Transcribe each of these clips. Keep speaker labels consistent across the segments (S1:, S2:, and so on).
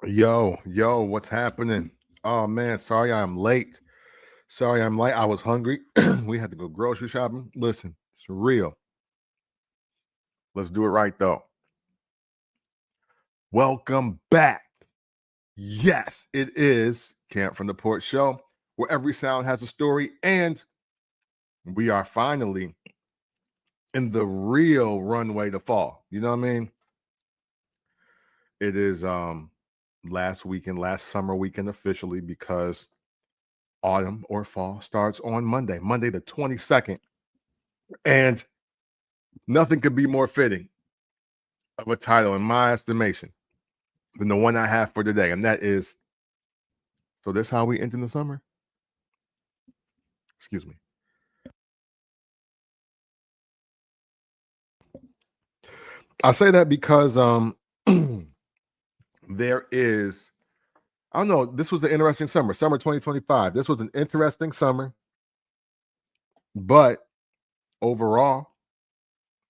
S1: Yo, what's happening? Oh man, sorry I'm late. Sorry I'm late. I was hungry. We had to go grocery shopping. Listen, it's real. Let's do it right though. Welcome back. Yes, it is Camp from the Port Show, where every sound has a story, and we are finally in the real runway to fall. You know what I mean? It is last summer weekend officially because autumn or fall starts on Monday the 22nd. And nothing could be more fitting of a title, in my estimation, than the one I have for today. And that is So This How We End in the Summer? Excuse me. I say that because there is, I don't know, this was an interesting summer 2025. This was an interesting summer, but overall,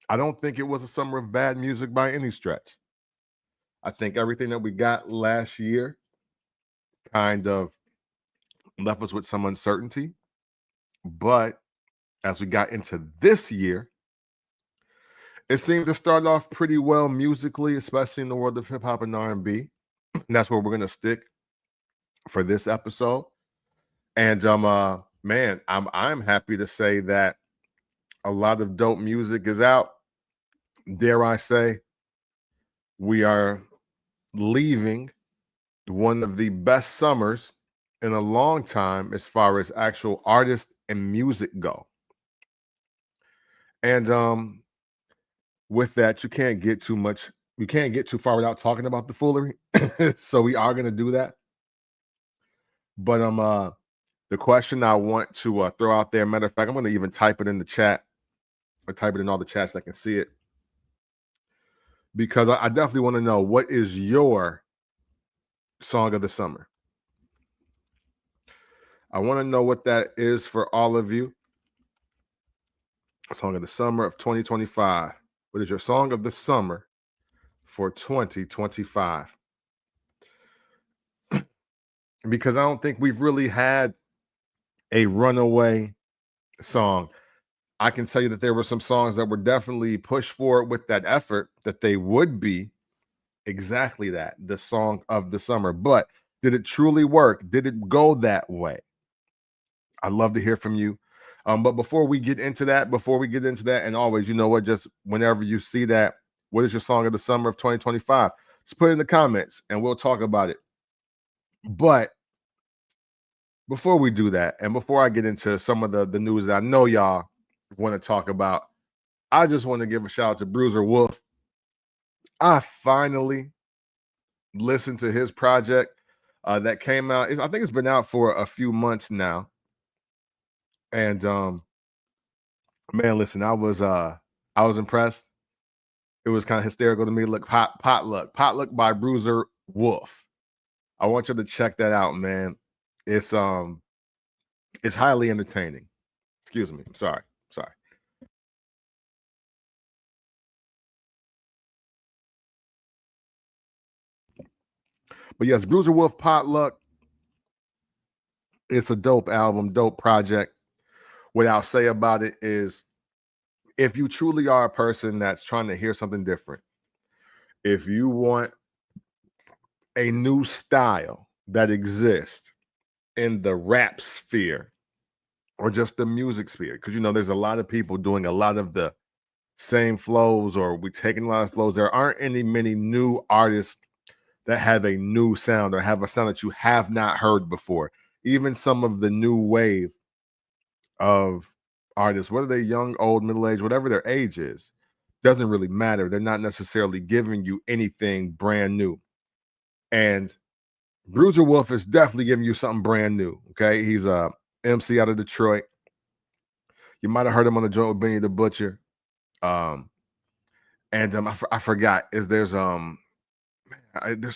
S1: I don't think it was a summer of bad music by any stretch. I think everything that we got last year kind of left us with some uncertainty. But as we got into this year, it seemed to start off pretty well musically, especially in the world of hip hop and R&B. And that's where we're gonna stick for this episode. And man, I'm happy to say that a lot of dope music is out. Dare I say, we are leaving one of the best summers in a long time as far as actual artists and music go. And with that, you can't get too far without talking about the foolery. So we are going to do that. But the question I want to throw out there, matter of fact, I'm going to even type it in the chat. Or type it in all the chats so I can see it, because I definitely want to know, what is your song of the summer? I want to know what that is for all of you. Song of the summer of 2025. What is your song of the summer for 2025? Because I don't think we've really had a runaway song. I can tell you that there were some songs that were definitely pushed forward with that effort, that they would be exactly that, the song of the summer. But did it truly work? Did it go that way? I'd love to hear from you. But before we get into that, and always, you know what, just whenever you see that, what is your song of the summer of 2025? Just put it in the comments and we'll talk about it. But before we do that, and before I get into some of the news that I know y'all want to talk about, I just want to give a shout out to Bruiser Wolf. I finally listened to his project that came out. I think it's been out for a few months now. And man, listen, I was impressed. It was kind of hysterical to me. Look, potluck by Bruiser Wolf. I want you to check that out, man. It's highly entertaining. Excuse me. I'm sorry. But yes, Bruiser Wolf Potluck. It's a dope album, dope project. What I'll say about it is, if you truly are a person that's trying to hear something different, if you want a new style that exists in the rap sphere or just the music sphere, because there's a lot of people doing a lot of the same flows, or we taking a lot of flows. There aren't many new artists that have a new sound or have a sound that you have not heard before. Even some of the new wave of artists, whether they're young, old, middle age, whatever their age is, doesn't really matter. They're not necessarily giving you anything brand new. And Bruiser Wolf is definitely giving you something brand new. Okay, he's a MC out of Detroit. You might have heard him on the joint with Benny the Butcher. I forgot. There's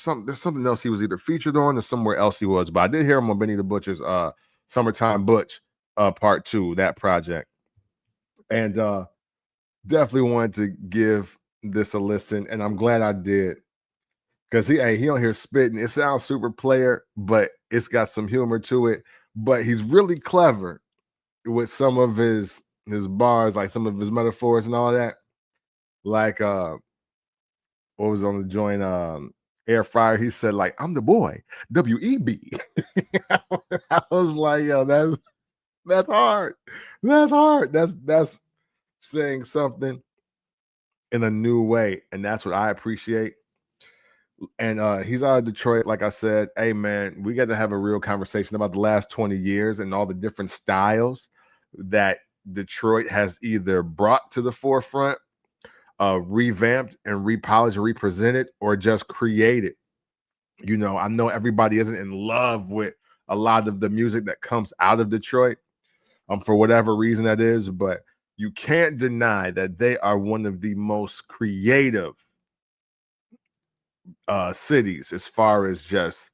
S1: something else he was either featured on or somewhere else he was, but I did hear him on Benny the Butcher's Summertime Butch Part 2, that project. And definitely wanted to give this a listen, and I'm glad I did. Cause he on here spitting. It sounds super player, but it's got some humor to it. But he's really clever with some of his bars, like some of his metaphors and all that. Like what was on the joint air fryer? He said, like, I'm the boy, WEB. I was like, yo, that's hard. That's hard. That's saying something in a new way. And that's what I appreciate. And he's out of Detroit, like I said. Hey man, we got to have a real conversation about the last 20 years and all the different styles that Detroit has either brought to the forefront, revamped and repolished, represented, or just created. You know, I know everybody isn't in love with a lot of the music that comes out of Detroit, for whatever reason that is, but you can't deny that they are one of the most creative cities as far as just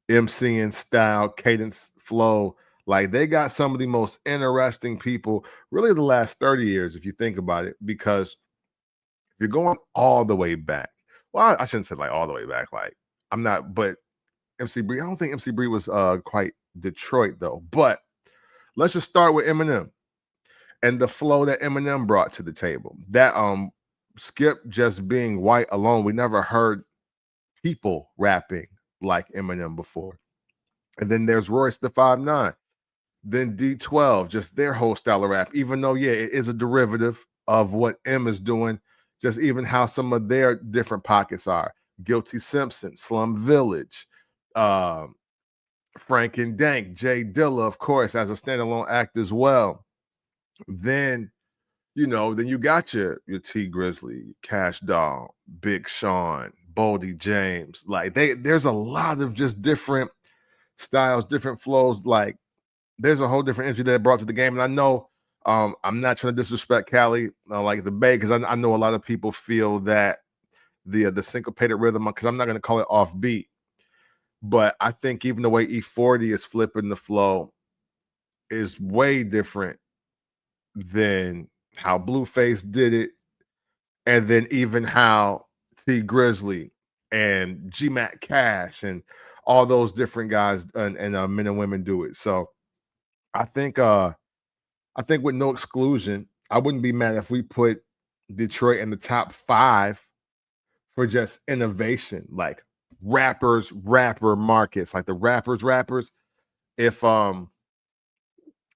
S1: MCing style, cadence, flow. Like they got some of the most interesting people, really the last 30 years, if you think about it, because if you're going all the way back, well, I shouldn't say like all the way back. Like I'm not, but MC Bree, I don't think MC Bree was quite Detroit though. But let's just start with Eminem and the flow that Eminem brought to the table. That Skip just being white alone, we never heard people rapping like Eminem before. And then there's Royce the 5'9", then D12, just their whole style of rap, even though, yeah, it is a derivative of what M is doing, just even how some of their different pockets are. Guilty Simpson, Slum Village, Frank and Dank, Jay Dilla, of course, as a standalone act as well. Then, you know, then you got your T Grizzly, Cash Doll, Big Sean, Boldy James. Like there's a lot of just different styles, different flows. Like there's a whole different energy that it brought to the game. And I know I'm not trying to disrespect Cali, like the Bay, because I know a lot of people feel that the syncopated rhythm, because I'm not going to call it offbeat, but I think even the way E40 is flipping the flow is way different than how Blueface did it, and then even how T Grizzly and G Mac Cash and all those different guys and men and women do it. So I think with no exclusion, I wouldn't be mad if we put Detroit in the top 5 for just innovation, like rapper markets, like the rappers. If and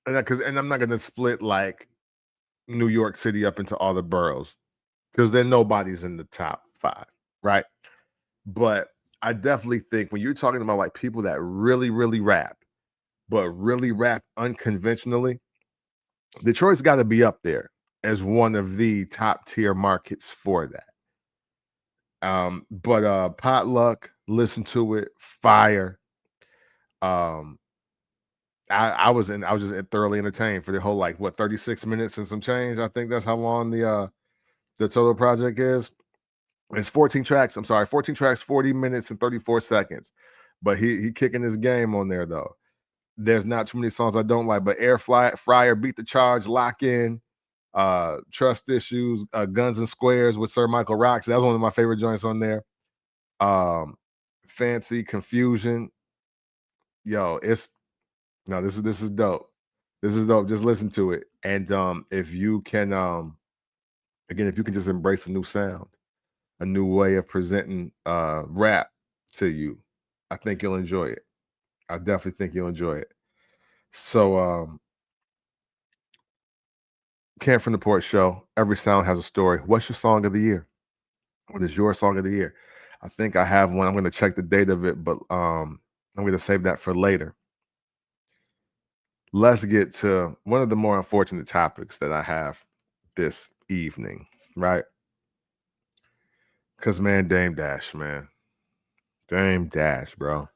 S1: I'm not gonna split like New York City up into all the boroughs, because then nobody's in the top 5, right? But I definitely think when you're talking about like people that really, really rap, but really rap unconventionally, Detroit's got to be up there as one of the top tier markets for that. But Potluck, listen to it, fire. I was just thoroughly entertained for the whole like 36 minutes and some change. I think that's how long the total project is. It's 14 tracks. I'm sorry, 14 tracks, 40 minutes and 34 seconds. But he kicking his game on there though. There's not too many songs I don't like, but Fryer, Beat the Charge, Lock In, Trust Issues, Guns and Squares with Sir Michael Rocks. That's one of my favorite joints on there. Fancy Confusion. Yo, this is dope. This is dope. Just listen to it. And if you can again, if you can just embrace a new sound, a new way of presenting rap to you, I think you'll enjoy it. I definitely think you'll enjoy it. So Camp from the Port Show. Every sound has a story. What's your song of the year? What is your song of the year? I think I have one. I'm going to check the date of it, but I'm going to save that for later. Let's get to one of the more unfortunate topics that I have this evening, right? Because, man, Dame Dash, man. Dame Dash, bro.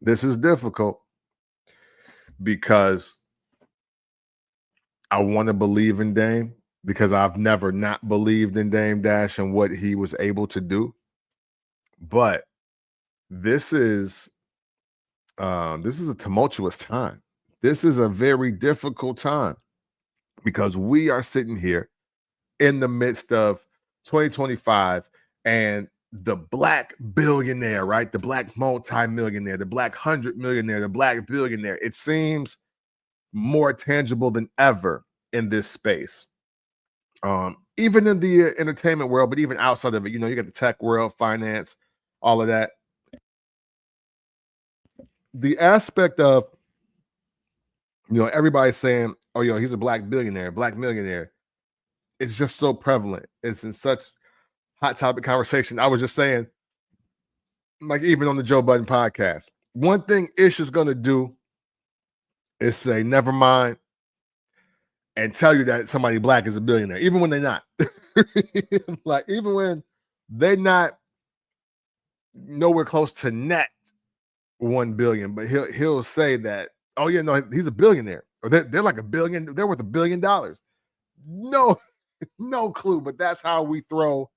S1: This is difficult because I want to believe in Dame, because I've never not believed in Dame Dash and what he was able to do. But this is a tumultuous time. This is a very difficult time because we are sitting here in the midst of 2025, and the black billionaire, right? The black multimillionaire, the black 100 millionaire, the black billionaire. It seems more tangible than ever in this space. Even in the entertainment world, but even outside of it, you got the tech world, finance, all of that. The aspect of, everybody saying, oh, he's a black billionaire, black millionaire. It's just so prevalent. It's in such hot topic conversation. I was just saying, like, even on the Joe Budden podcast, one thing Ish is going to do is say, never mind, and tell you that somebody black is a billionaire, even when they're not. Like, even when they're not nowhere close to net 1 billion, but he'll say that, oh yeah, no, he's a billionaire, or they're like $1 billion, they're worth $1 billion. No clue, but that's how we throw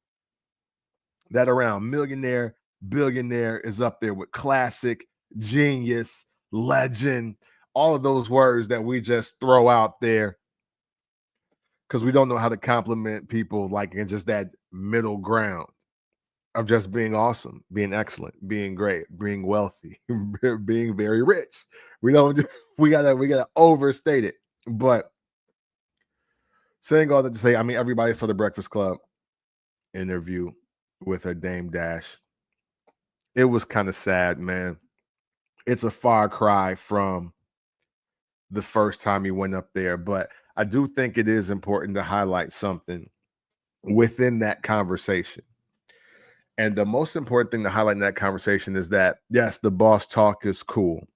S1: that around. Millionaire, billionaire is up there with classic, genius, legend, all of those words that we just throw out there because we don't know how to compliment people, like, in just that middle ground of just being awesome, being excellent, being great, being wealthy, being very rich. We gotta overstate it. But saying all that to say, I mean, everybody saw the Breakfast Club interview with her Dame Dash. It was kind of sad, man. It's a far cry from the first time he went up there, but I do think it is important to highlight something within that conversation. And the most important thing to highlight in that conversation is that, yes, the boss talk is cool.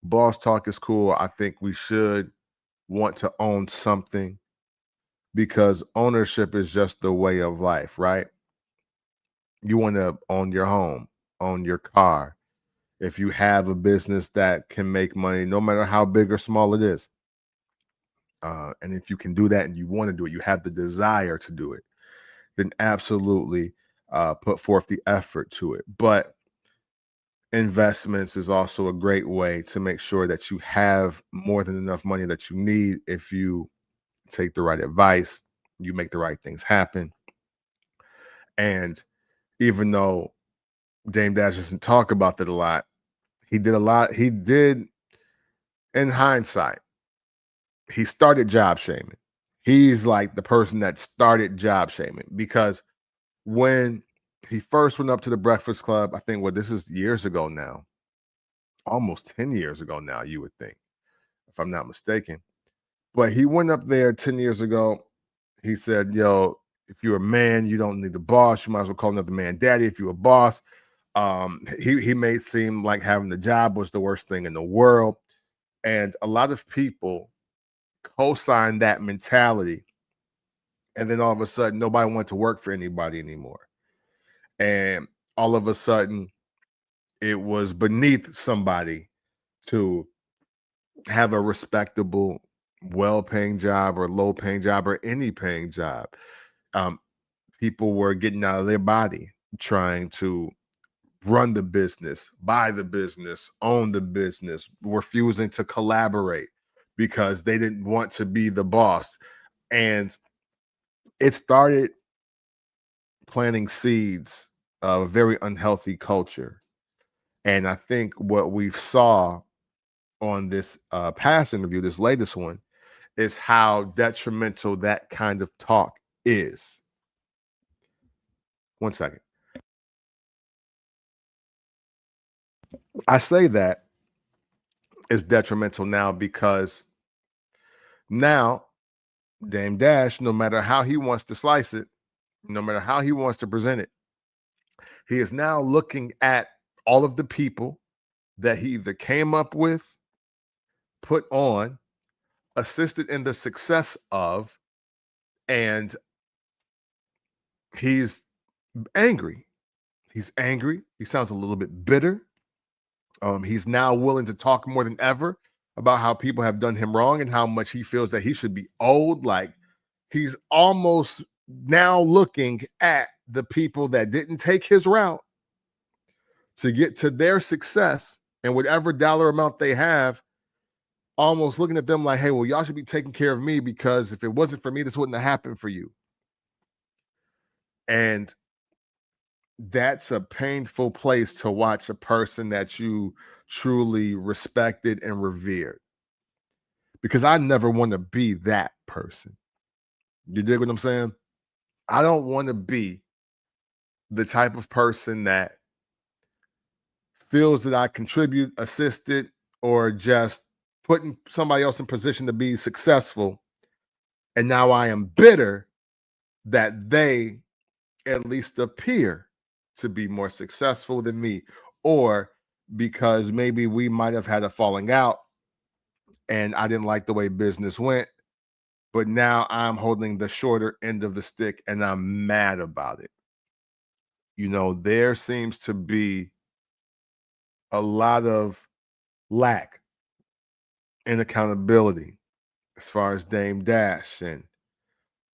S1: Boss talk is cool. I think we should want to own something because ownership is just the way of life, right? You want to own your home, own your car. If you have a business that can make money, no matter how big or small it is, and if you can do that and you want to do it, you have the desire to do it, then absolutely put forth the effort to it. But investments is also a great way to make sure that you have more than enough money that you need if you take the right advice, you make the right things happen. And even though Dame Dash doesn't talk about that a lot, he did, in hindsight, he started job shaming. He's like the person that started job shaming, because when he first went up to the Breakfast Club, I think this is years ago now, almost 10 years ago now, you would think, if I'm not mistaken. But he went up there 10 years ago. He said, yo, if you're a man, you don't need a boss. You might as well call another man daddy if you're a boss. He made it seem like having the job was the worst thing in the world. And a lot of people co-signed that mentality. And then all of a sudden, nobody wanted to work for anybody anymore. And all of a sudden, it was beneath somebody to have a respectable, well-paying job or low-paying job or any paying job. People were getting out of their body trying to run the business, buy the business, own the business, refusing to collaborate because they didn't want to be the boss. And it started planting seeds of a very unhealthy culture. And I think what we saw on this past interview, this latest one, is how detrimental that kind of talk is. One second. I say that is detrimental now because now Dame Dash, no matter how he wants to slice it, no matter how he wants to present it, he is now looking at all of the people that he either came up with, put on, assisted in the success of, and he's angry. He's angry. He sounds a little bit bitter. He's now willing to talk more than ever about how people have done him wrong and how much he feels that he should be owed. Like, he's almost now looking at the people that didn't take his route to get to their success and whatever dollar amount they have, almost looking at them like, hey, well, y'all should be taking care of me because if it wasn't for me, this wouldn't have happened for you. And that's a painful place to watch a person that you truly respected and revered. Because I never want to be that person. You dig what I'm saying? I don't want to be the type of person that feels that I contribute, assisted, or just putting somebody else in position to be successful. And now I am bitter that they at least appear to be more successful than me, or because maybe we might have had a falling out and I didn't like the way business went, but now I'm holding the shorter end of the stick and I'm mad about it. There seems to be a lot of lack in accountability as far as Dame Dash and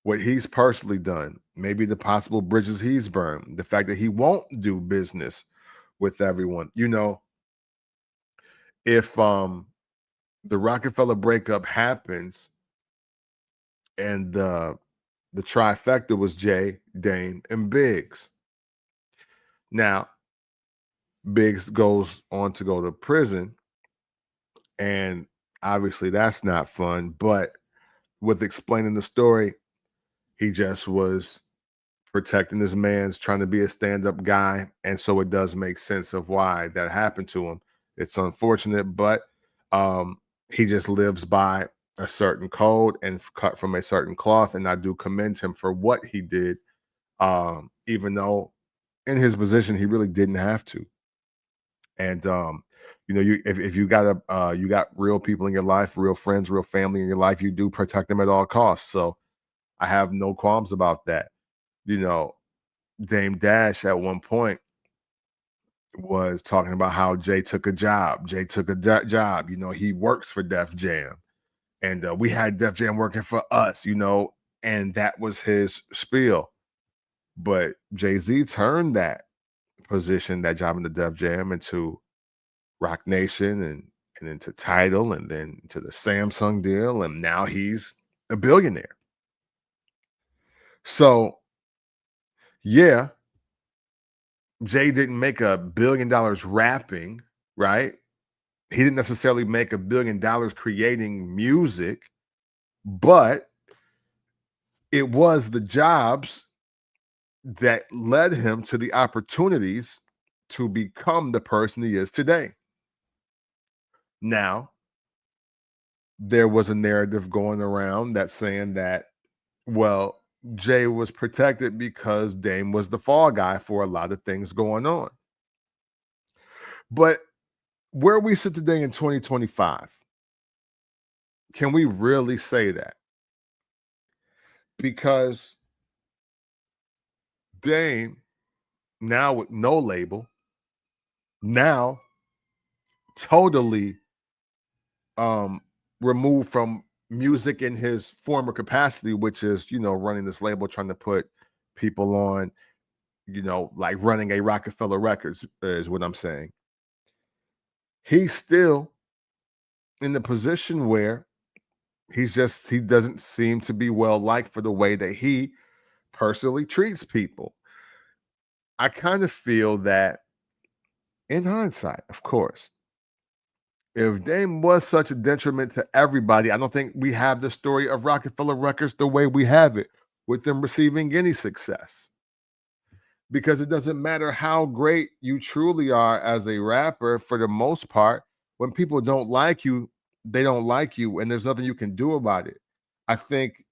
S1: what he's personally done, maybe the possible bridges he's burned, the fact that he won't do business with everyone. If the Rockefeller breakup happens and the trifecta was Jay, Dame, and Biggs. Now, Biggs goes on to go to prison, and obviously that's not fun, but with explaining the story, he just was protecting his man's trying to be a stand-up guy, and so it does make sense of why that happened to him. It's unfortunate, but he just lives by a certain code and cut from a certain cloth, and I do commend him for what he did, even though in his position he really didn't have to. And if you got you got real people in your life, real friends, real family in your life, you do protect them at all costs. So I have no qualms about that. you know Dame Dash at one point was talking about how Jay took a job. Jay took a job. He works for Def Jam, and we had Def Jam working for us. And that was his spiel. But Jay-Z turned that position, that job in the Def Jam, into Rock Nation and into Tidal, and then to the Samsung deal, and now he's a billionaire. So yeah, Jay didn't make $1 billion rapping, right? He didn't necessarily make $1 billion creating music, but it was the jobs that led him to the opportunities to become the person he is today. Now, there was a narrative going around that's saying that, well, Jay was protected because Dame was the fall guy for a lot of things going on. But where we sit today in 2025, can we really say that? Because Dame, now with no label, now totally removed from music in his former capacity, which is, running this label, trying to put people on, like running a Rockefeller Records is what I'm saying. He's still in the position where he doesn't seem to be well liked for the way that he personally treats people. I kind of feel that in hindsight, of course, if Dame was such a detriment to everybody, I don't think we have the story of Rockefeller Records the way we have it, with them receiving any success. Because it doesn't matter how great you truly are as a rapper, for the most part, when people don't like you, they don't like you, and there's nothing you can do about it. I think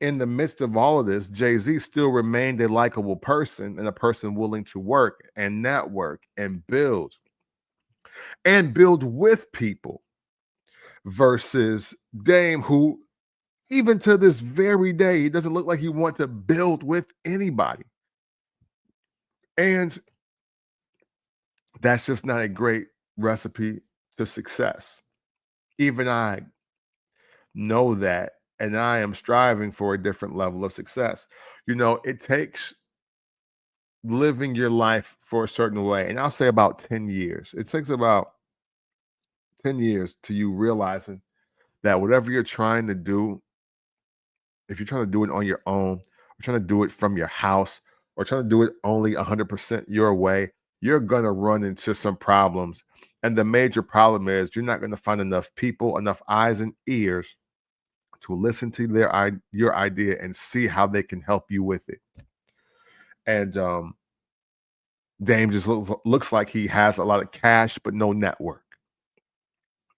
S1: in the midst of all of this, Jay-Z still remained a likable person and a person willing to work and network and build with people, versus Dame, who even to this very day, he doesn't look like he wants to build with anybody. And that's just not a great recipe to success. Even I know that, and I am striving for a different level of success. It takes living your life for a certain way, and I'll say about 10 years. It takes about 10 years to you realizing that whatever you're trying to do, if you're trying to do it on your own, or trying to do it from your house, or trying to do it only 100% your way, you're going to run into some problems. And the major problem is you're not going to find enough people, enough eyes and ears to listen to your idea and see how they can help you with it. And Dame just looks like he has a lot of cash but no network.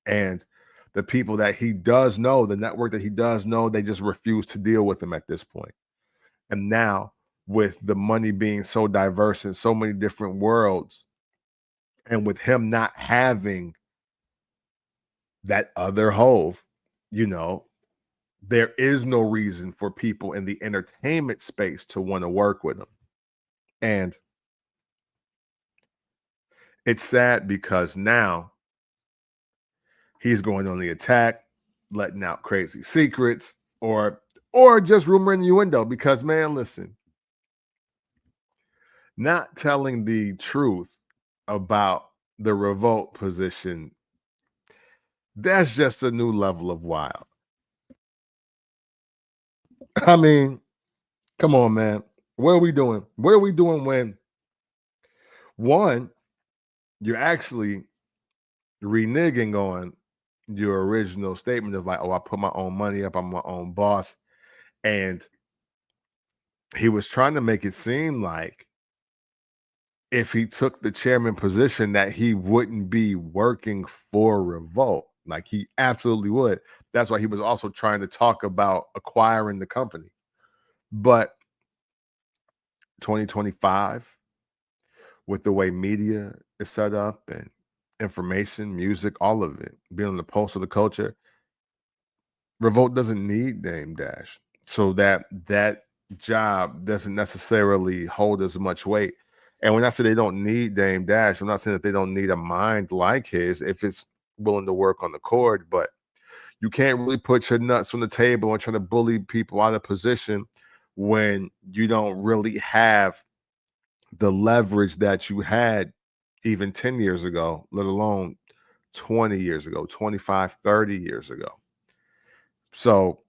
S1: And the people that he does know, the network that he does know, they just refuse to deal with him at this point. And now, with the money being so diverse in so many different worlds, and with him not having that other Hove, you know, there is no reason for people in the entertainment space to want to work with him. And it's sad because now he's going on the attack, letting out crazy secrets, or just rumor innuendo. Because, man, listen, not telling the truth about the revolt position, that's just a new level of wild. I mean, come on, man. What are we doing? What are we doing when, one, you're actually reneging on your original statement of like, oh, I put my own money up, I'm my own boss. And he was trying to make it seem like if he took the chairman position that he wouldn't be working for Revolt. Like he absolutely would. That's why he was also trying to talk about acquiring the company. But 2025, with the way media is set up and information, music, all of it, being on the pulse of the culture, Revolt doesn't need Dame Dash. So that job doesn't necessarily hold as much weight. And when I say they don't need Dame Dash, I'm not saying that they don't need a mind like his if it's willing to work on the court, but you can't really put your nuts on the table and try to bully people out of position when you don't really have the leverage that you had even 10 years ago, let alone 20 years ago, 25, 30 years ago. So,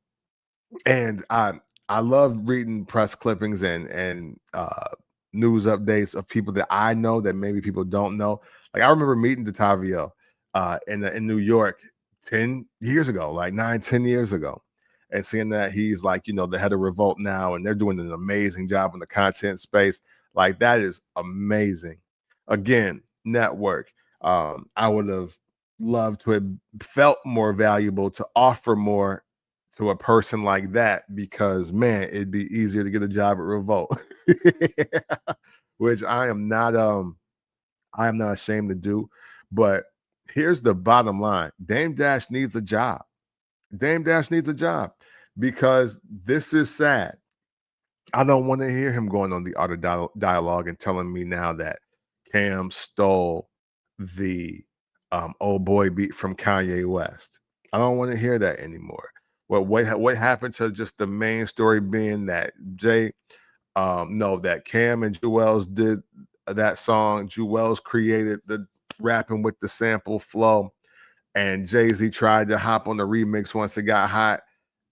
S1: and I love reading press clippings and news updates of people that I know that maybe people don't know. Like I remember meeting Detavio in New York 10 years ago, like 9, 10 years ago, and seeing that he's like, you know, the head of Revolt now, and they're doing an amazing job in the content space. Like that is amazing. Again, network. I would have loved to have felt more valuable to offer more to a person like that because man, it'd be easier to get a job at Revolt, which I am not ashamed to do. But here's the bottom line: Dame Dash needs a job. Dame Dash needs a job because this is sad. I don't want to hear him going on the art of dialogue and telling me now that Cam stole the old boy beat from Kanye West. I don't want to hear that anymore. What happened to just the main story being that that Cam and Jewels did that song. Jewels created the rapping with the sample flow, and Jay-Z tried to hop on the remix once it got hot,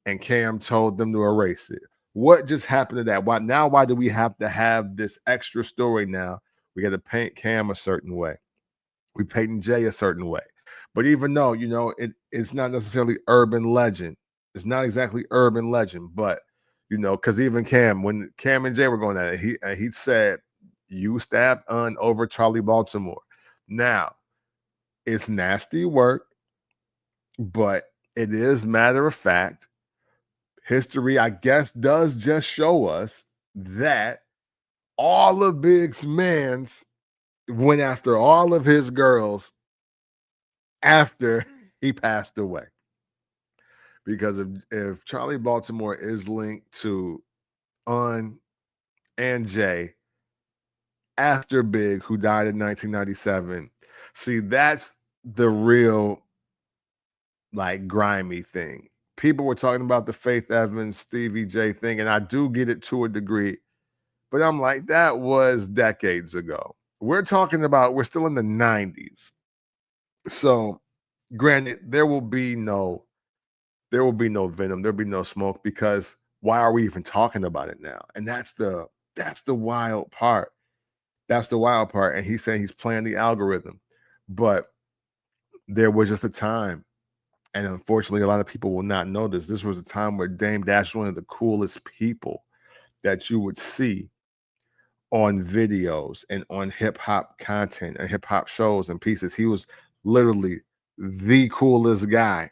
S1: and Cam told them to erase it. What just happened to that? Why do we have to have this extra story now? We got to paint Cam a certain way. We paint Jay a certain way. But even though, you know, it's not necessarily urban legend. It's not exactly urban legend, but you know, because even Cam, when Cam and Jay were going at it, he said, "You stabbed Un over Charlie Baltimore." Now, it's nasty work, but it is matter of fact. History, I guess, does just show us that all of Big's mans went after all of his girls after he passed away. Because if Charlie Baltimore is linked to Un and Jay after Big, who died in 1997, see, that's the real like grimy thing. People were talking about the Faith Evans, Stevie J thing, and I do get it to a degree, but I'm like, that was decades ago. We're still in the 90s. So granted, there will be no venom, there'll be no smoke because why are we even talking about it now? And that's the That's the wild part. That's the wild part. And he's saying he's playing the algorithm. But there was just a time, and unfortunately, a lot of people will not know this. This was a time where Dame Dash was one of the coolest people that you would see on videos and on hip hop content and hip hop shows and pieces. He was literally the coolest guy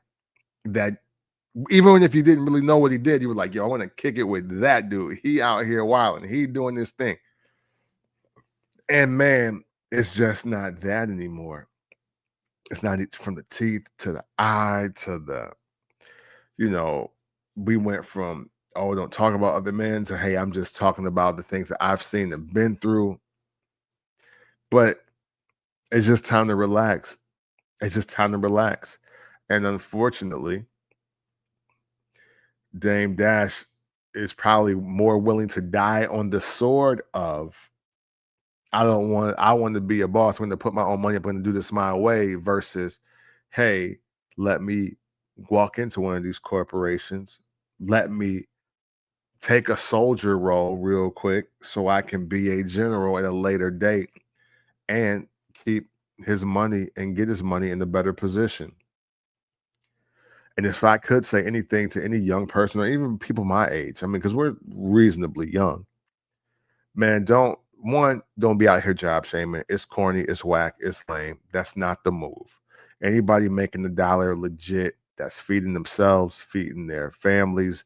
S1: that even if you didn't really know what he did, you were like, yo, I want to kick it with that dude. He out here wilding. He doing this thing. And man, it's just not that anymore. It's not from the teeth to the eye to the, we went from, oh, don't talk about other men to, hey, I'm just talking about the things that I've seen and been through. But it's just time to relax. It's just time to relax. And unfortunately, Dame Dash is probably more willing to die on the sword of, I want to be a boss. I'm going to put my own money up. I'm going to do this my way versus, hey, let me walk into one of these corporations. Let me take a soldier role real quick so I can be a general at a later date and keep his money and get his money in a better position. And if I could say anything to any young person or even people my age, I mean, because we're reasonably young, man, don't be out here job shaming. It's corny, it's whack, it's lame. That's not the move. Anybody making the dollar legit, that's feeding themselves, feeding their families,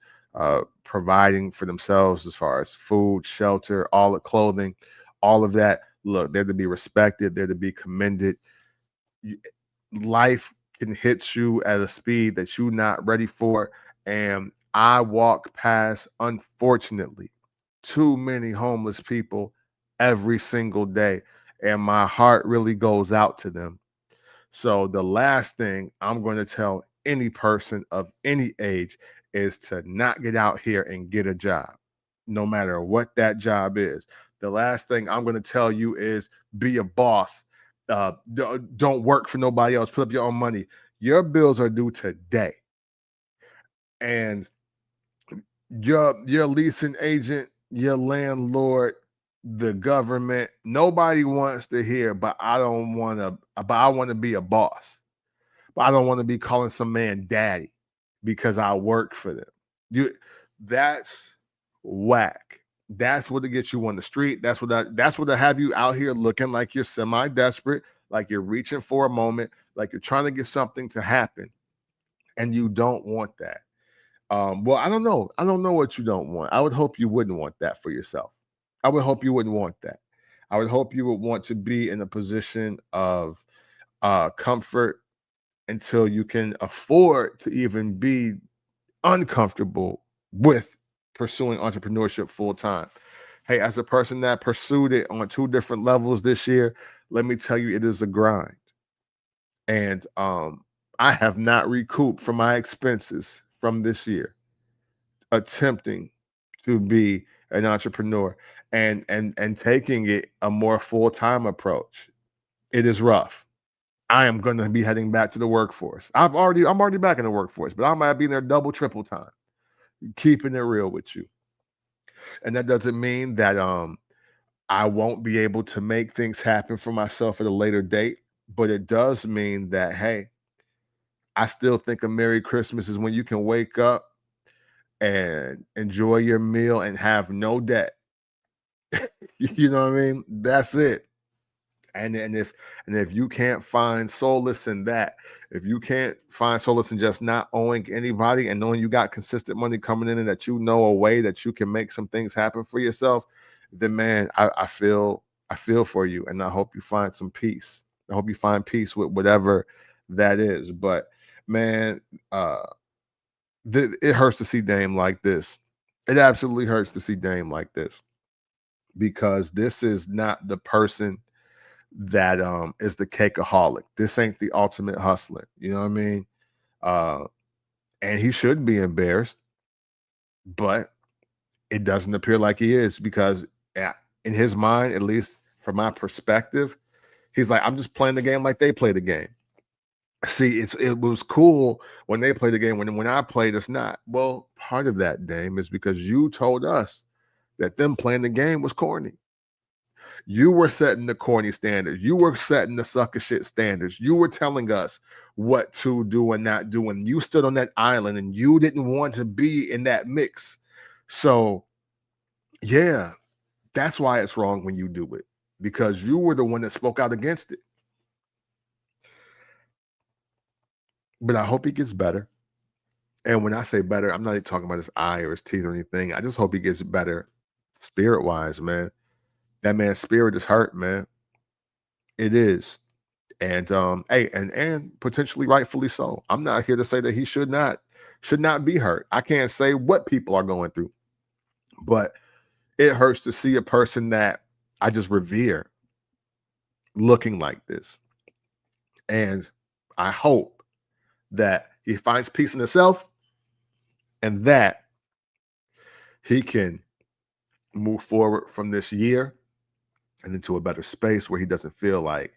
S1: providing for themselves as far as food, shelter, all the clothing, all of that. Look, they're to be respected, they're to be commended. Life can hit you at a speed that you're not ready for. And I walk past, unfortunately, too many homeless people every single day. And my heart really goes out to them. So the last thing I'm going to tell any person of any age is to not get out here and get a job, no matter what that job is. The last thing I'm going to tell you is be a boss. Don't work for nobody else. Put up your own money. Your bills are due today. And your leasing agent, your landlord, the government, nobody wants to hear, but I want to be a boss. But I don't want to be calling some man daddy because I work for them. That's whack. That's what to get you on the street. That's what I have you out here looking like you're semi-desperate, like you're reaching for a moment, like you're trying to get something to happen, and you don't want that. Well, I don't know. I don't know what you don't want. I would hope you wouldn't want that for yourself. I would hope you wouldn't want that. I would hope you would want to be in a position of comfort until you can afford to even be uncomfortable with pursuing entrepreneurship full time. Hey, as a person that pursued it on 2 different levels this year, let me tell you, it is a grind. And I have not recouped from my expenses from this year attempting to be an entrepreneur and taking it a more full-time approach. It is rough. I am going to be heading back to the workforce. I'm already back in the workforce, but I might be in there double, triple time, keeping it real with you. And that doesn't mean that I won't be able to make things happen for myself at a later date, but it does mean that, hey, I still think a Merry Christmas is when you can wake up and enjoy your meal and have no debt. You know what I mean? That's it. And if you can't find solace in that, if you can't find solace in just not owing anybody and knowing you got consistent money coming in and that you know a way that you can make some things happen for yourself, then man, I feel for you, and I hope you find some peace. I hope you find peace with whatever that is. But man, it hurts to see Dame like this. It absolutely hurts to see Dame like this, because this is not the person that is the cakeaholic. This ain't the ultimate hustler. You know what I mean? And he should be embarrassed, but it doesn't appear like he is, because in his mind, at least from my perspective, he's like, I'm just playing the game like they play the game. See, it was cool when they played the game. When I played, it's not. Well, part of that, Dame, is because you told us that them playing the game was corny. You were setting the corny standards. You were setting the sucker shit standards. You were telling us what to do and not do. And you stood on that island and you didn't want to be in that mix. So, yeah, that's why it's wrong when you do it, because you were the one that spoke out against it. But I hope he gets better. And when I say better, I'm not even talking about his eye or his teeth or anything. I just hope he gets better spirit wise, man. That man's spirit is hurt, man. It is. And hey, and potentially rightfully so. I'm not here to say that he should not be hurt. I can't say what people are going through, but it hurts to see a person that I just revere looking like this. And I hope that he finds peace in himself and that he can move forward from this year and into a better space where he doesn't feel like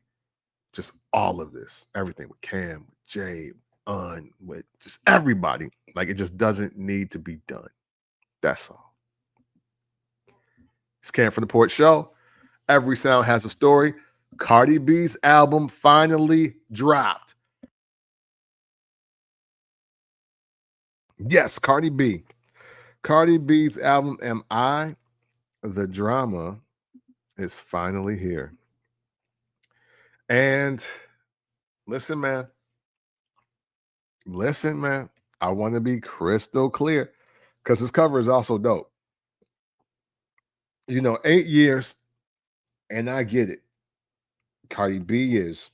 S1: just all of this, everything with Cam, with Jay, with just everybody, like it just doesn't need to be done. That's all. It's Cam from the Port Show. Every sound has a story. Cardi B's album finally dropped. Yes, Cardi B. Cardi B's album, Am I the Drama, is finally here. And listen, man. Listen, man. I want to be crystal clear because this cover is also dope. 8 years, and I get it. Cardi B is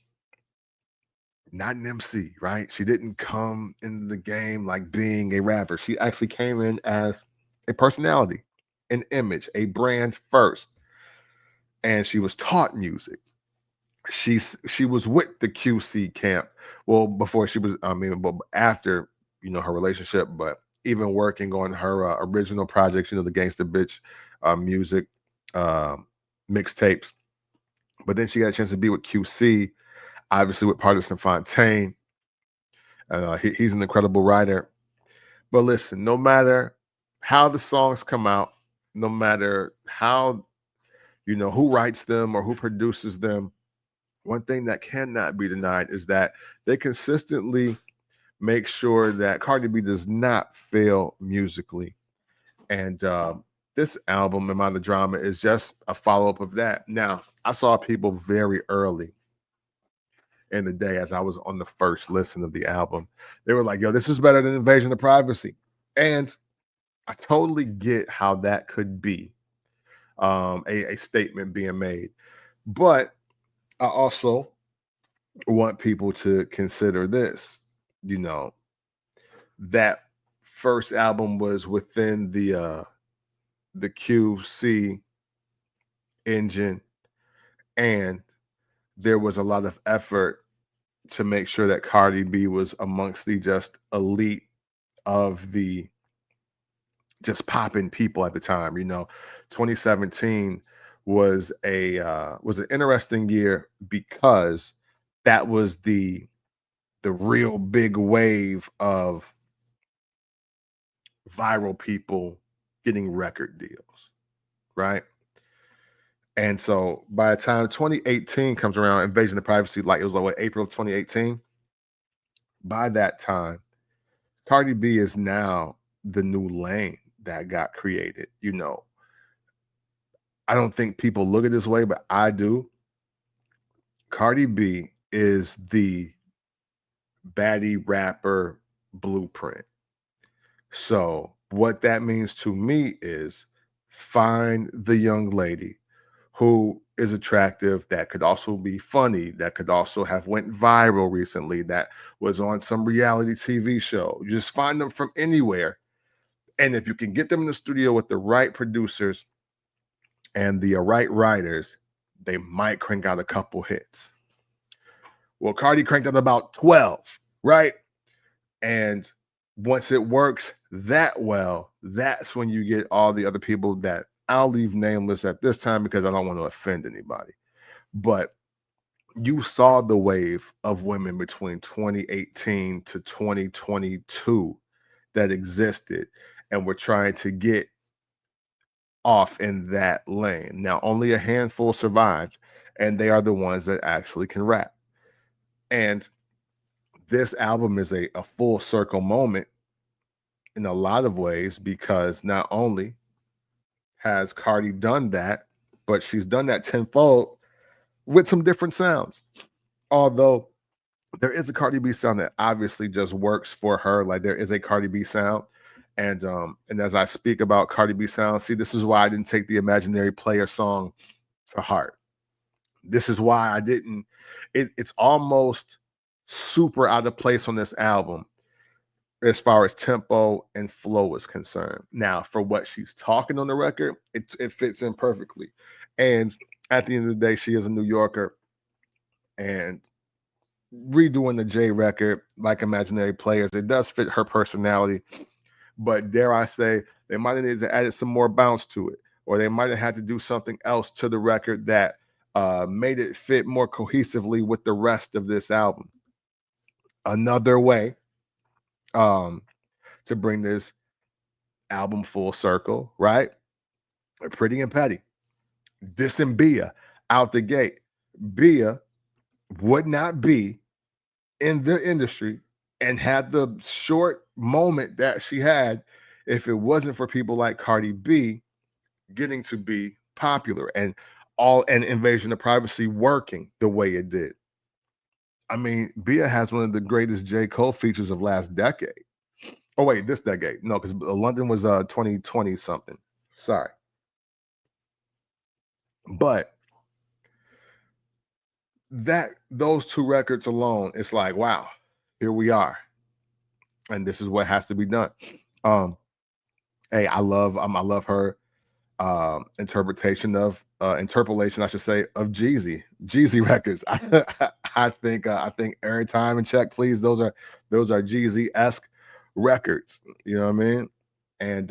S1: not an MC, right? She didn't come into the game like being a rapper. She actually came in as a personality, an image, a brand first. And she was taught music. She was with the QC camp. Well, before she was, but after, her relationship, but even working on her original projects, the Gangsta Bitch music mixtapes. But then she got a chance to be with QC, obviously with Partisan Fontaine. He's an incredible writer. But listen, no matter how the songs come out, no matter how, who writes them or who produces them, one thing that cannot be denied is that they consistently make sure that Cardi B does not fail musically. And this album, Am I the Drama, is just a follow-up of that. Now, I saw people very early in the day as I was on the first listen of the album. They were like, yo, this is better than Invasion of Privacy. And I totally get how that could be a statement being made. But I also want people to consider this, that first album was within the QC engine, and there was a lot of effort to make sure that Cardi B was amongst the just elite of the just popping people at the time. 2017 was an interesting year because that was the real big wave of viral people getting record deals, right? And so by the time 2018 comes around, Invasion of Privacy, like it was like April of 2018. By that time, Cardi B is now the new lane that got created. I don't think people look at it this way, but I do. Cardi B is the baddie rapper blueprint. So what that means to me is find the young lady who is attractive, that could also be funny, that could also have went viral recently, that was on some reality TV show. You just find them from anywhere. And if you can get them in the studio with the right producers and the right writers, they might crank out a couple hits. Well, Cardi cranked out about 12, right? And once it works that well, that's when you get all the other people that I'll leave nameless at this time because I don't want to offend anybody. But you saw the wave of women between 2018 to 2022 that existed and were trying to get off in that lane. Now, only a handful survived, and they are the ones that actually can rap. And this album is a full circle moment in a lot of ways, because not only has Cardi done that, but she's done that tenfold with some different sounds. Although there is a Cardi B sound that obviously just works for her. Like, there is a Cardi B sound. And as I speak about Cardi B sound, see, this is why I didn't take the Imaginary Player song to heart. This is why I didn't. It's almost super out of place on this album as far as tempo and flow is concerned. Now, for what she's talking on the record, it fits in perfectly. And at the end of the day, she is a New Yorker, and redoing the J record like Imaginary Players, it does fit her personality. But dare I say, they might have needed to add some more bounce to it, or they might have had to do something else to the record that made it fit more cohesively with the rest of this album. Another way to bring this album full circle, right? Pretty and Petty. Dissing Bia out the gate. Bia would not be in the industry and had the short moment that she had if it wasn't for people like Cardi B getting to be popular and Invasion of Privacy working the way it did. I mean, Bia has one of the greatest J. Cole features of last decade. Oh, wait, this decade. No, because London was 2020 something. Sorry. But those two records alone, it's like, wow, here we are. And this is what has to be done. Hey, I love her interpolation, I should say, of Jeezy records. I think Airtime and Check Please, those are Jeezy-esque records. You know what I mean? And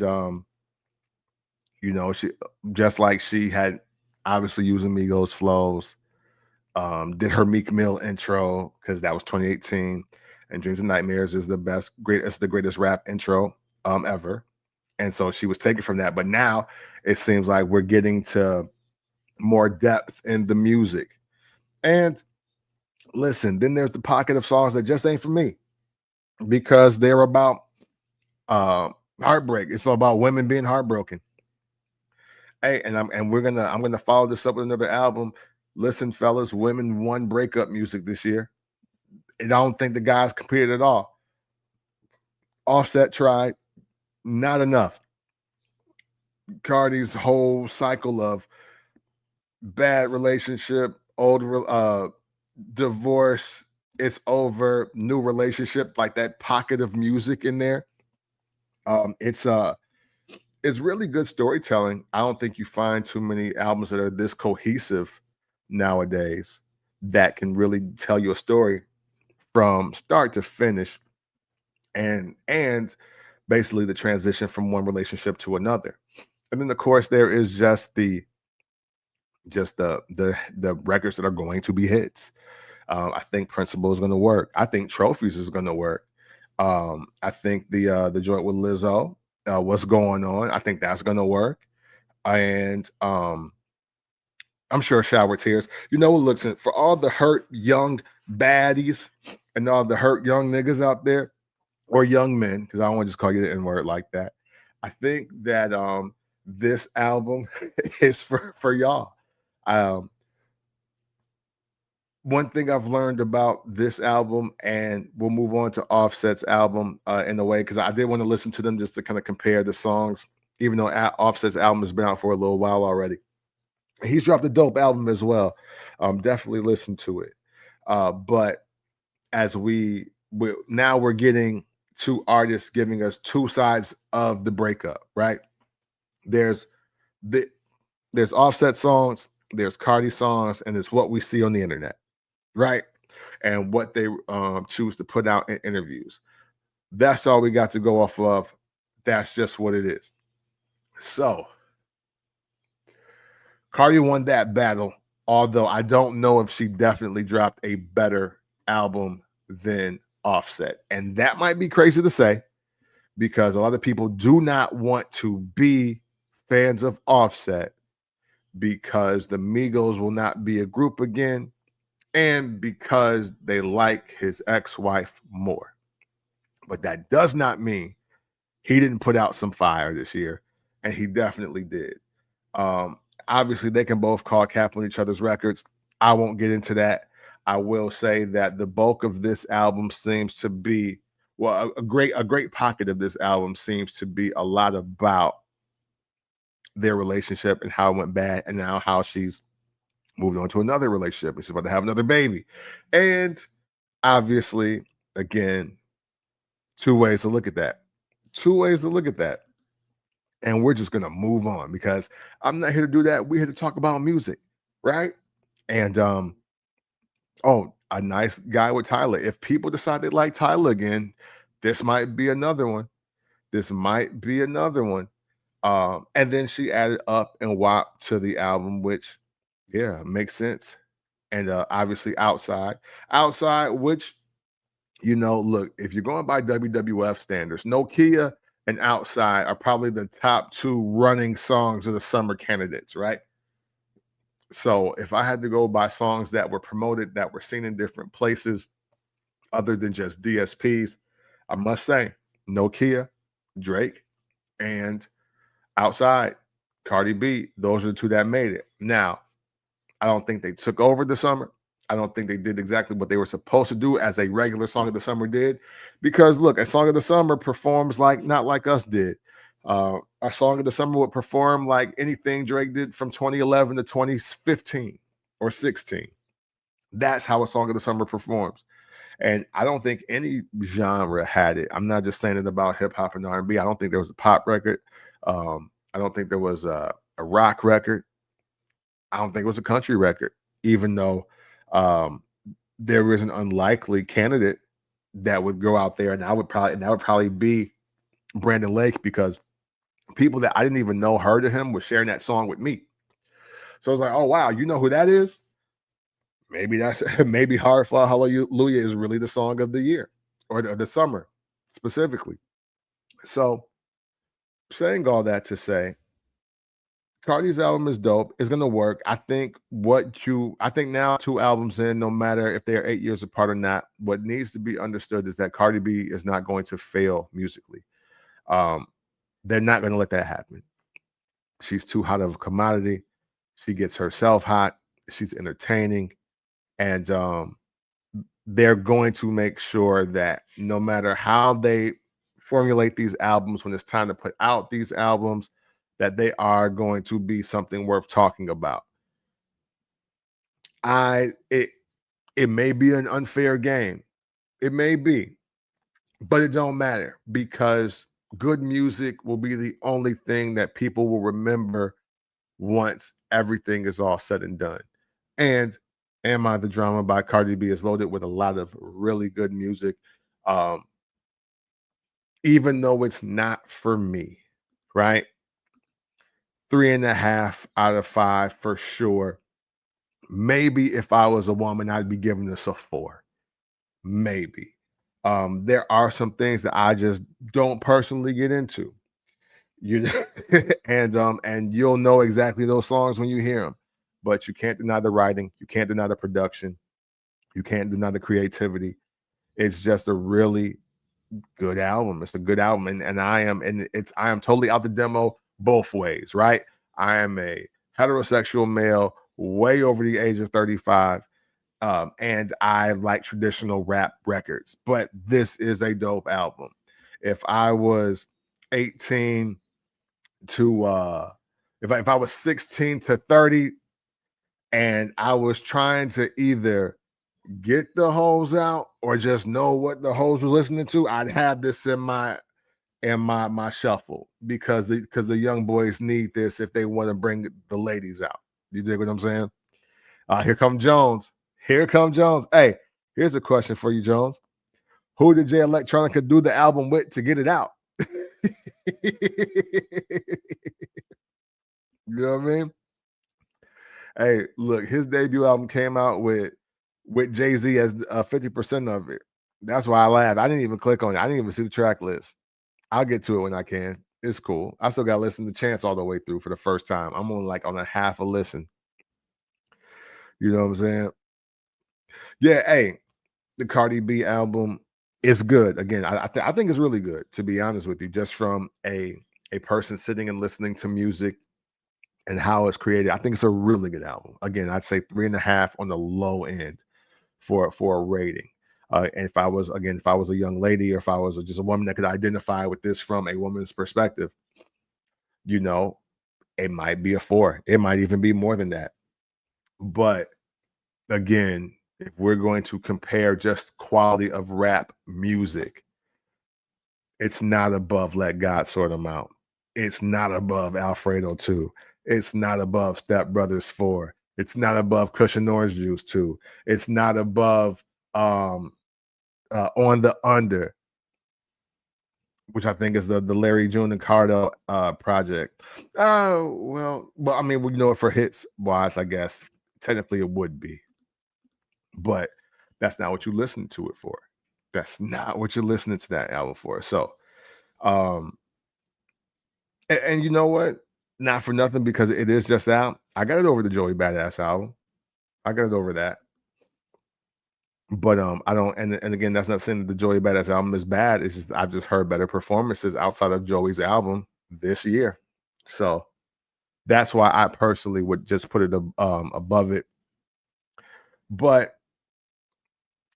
S1: you know, she, just like she had obviously using Migos flows, did her Meek Mill intro, because that was 2018, and Dreams and Nightmares is the greatest rap intro ever. And so she was taken from that. But now it seems like we're getting to more depth in the music. And listen, then there's the pocket of songs that just ain't for me, because they're about heartbreak. It's all about women being heartbroken. Hey, and I'm gonna follow this up with another album. Listen, fellas, women won breakup music this year. I don't think the guys competed at all. Offset tried, not enough. Cardi's whole cycle of bad relationship, old divorce, it's over, new relationship, like that pocket of music in there. It's really good storytelling. I don't think you find too many albums that are this cohesive nowadays that can really tell you a story from start to finish, and basically the transition from one relationship to another. And then of course there is just the records that are going to be hits. I think Principle is going to work. I think Trophies is going to work. I think the joint with Lizzo, What's Going On, I think that's going to work. And I'm sure Shower Tears. You know what? Looks for all the hurt young baddies and all the hurt young niggas out there, or young men, because I don't want to just call you the N-word like that. I think that this album is for y'all. One thing I've learned about this album, and we'll move on to Offset's album in a way, because I did want to listen to them just to kind of compare the songs, even though Offset's album has been out for a little while already. He's dropped a dope album as well. Definitely listen to it. But as now we're getting two artists giving us two sides of the breakup, right? There's Offset songs, there's Cardi songs, and it's what we see on the internet, right? And what they choose to put out in interviews. That's all we got to go off of. That's just what it is. So Cardi won that battle, although I don't know if she definitely dropped a better album than Offset. And that might be crazy to say, because a lot of people do not want to be fans of Offset because the Migos will not be a group again and because they like his ex-wife more. But that does not mean he didn't put out some fire this year, and he definitely did. Um, Obviously, they can both call cap on each other's records. I won't get into that. I will say that the bulk of this album seems to be, well, a great pocket of this album seems to be a lot about their relationship and how it went bad, and now how she's moved on to another relationship and she's about to have another baby. And obviously, again, two ways to look at that. Two ways to look at that. And we're just gonna move on because I'm not here to do that. We're here to talk about music, right? And oh, a nice guy with Tyler. If people decide they like Tyler again, this might be another one. This might be another one. And then she added Up and WAP to the album, which yeah, makes sense. And obviously outside, which look, if you're going by WWF standards, Nokia and Outside are probably the top two running songs of the summer candidates, right? So if I had to go by songs that were promoted, that were seen in different places other than just DSPs, I must say Nokia, Drake, and Outside, Cardi B, those are the two that made it. Now, I don't think they took over the summer. I don't think they did exactly what they were supposed to do as a regular Song of the Summer did. Because look, a Song of the Summer performs like not like us did. A Song of the Summer would perform like anything Drake did from 2011 to 2015 or 16. That's how a Song of the Summer performs. And I don't think any genre had it. I'm not just saying it about hip hop and R&B. I don't think there was a pop record. I don't think there was a rock record. I don't think it was a country record, even though there is an unlikely candidate that would go out there, and that would probably be Brandon Lake, because people that I didn't even know heard of him were sharing that song with me. So I was like, oh wow, you know who that is? Maybe that's maybe Hard Fly Hallelujah is really the song of the year or the summer specifically. So saying all that to say, Cardi's album is dope. It's gonna work. I think now 2 albums in, no matter if they are 8 years apart or not, what needs to be understood is that Cardi B is not going to fail musically. Um, they're not gonna let that happen. She's too hot of a commodity. She gets herself hot. She's entertaining, and they're going to make sure that no matter how they formulate these albums, when it's time to put out these albums, that they are going to be something worth talking about. It may be an unfair game. It may be, but it don't matter, because good music will be the only thing that people will remember once everything is all said and done. And Am I the Drama by Cardi B is loaded with a lot of really good music. Um, Even though it's not for me, right? 3.5 out of 5 for sure. Maybe if I was a woman, I'd be giving this a 4. Maybe. There are some things that I just don't personally get into. You and you'll know exactly those songs when you hear them. But you can't deny the writing, you can't deny the production, you can't deny the creativity. It's just a really good album. It's a good album, and I am totally out the demo both ways, right? I am a heterosexual male, way over the age of 35, and I like traditional rap records. But this is a dope album. If I was 18 to if I was 16 to 30, and I was trying to either get the hoes out or just know what the hoes were listening to, I'd have this in my shuffle, because the young boys need this if they want to bring the ladies out. You dig what I'm saying? Here come Jones. Here come Jones. Hey, here's a question for you, Jones. Who did Jay Electronica do the album with to get it out? You know what I mean? Hey, look, his debut album came out with Jay-Z as 50% of it. That's why I laughed. I didn't even click on it. I didn't even see the track list. I'll get to it when I can. It's cool. I still got to listen to Chance all the way through for the first time. I'm on like on a half a listen. You know what I'm saying? Yeah. Hey, the Cardi B album is good. Again, I think it's really good, to be honest with you, just from a person sitting and listening to music and how it's created. I think it's a really good album. Again, I'd say 3.5 on the low end for a rating. And if I was a young lady, or if I was just a woman that could identify with this from a woman's perspective, you know, it might be a 4. It might even be more than that. But again, if we're going to compare just quality of rap music, it's not above Let God Sort 'Em Out. It's not above Alfredo 2. It's not above Step Brothers 4. It's not above Cushion Orange Juice 2. It's not above On the Under, which I think is the Larry June and Cardo project. Oh, well, I mean, we know it for hits wise, I guess. Technically it would be, but that's not what you listen to it for. That's not what you're listening to that album for. So, um, and you know what? Not for nothing, because it is just out. I got it over the Joey Badass album. I got it over that. But I don't, and again, that's not saying that the Joey Badass album is bad. It's just I've just heard better performances outside of Joey's album this year. So that's why I personally would just put it above it. But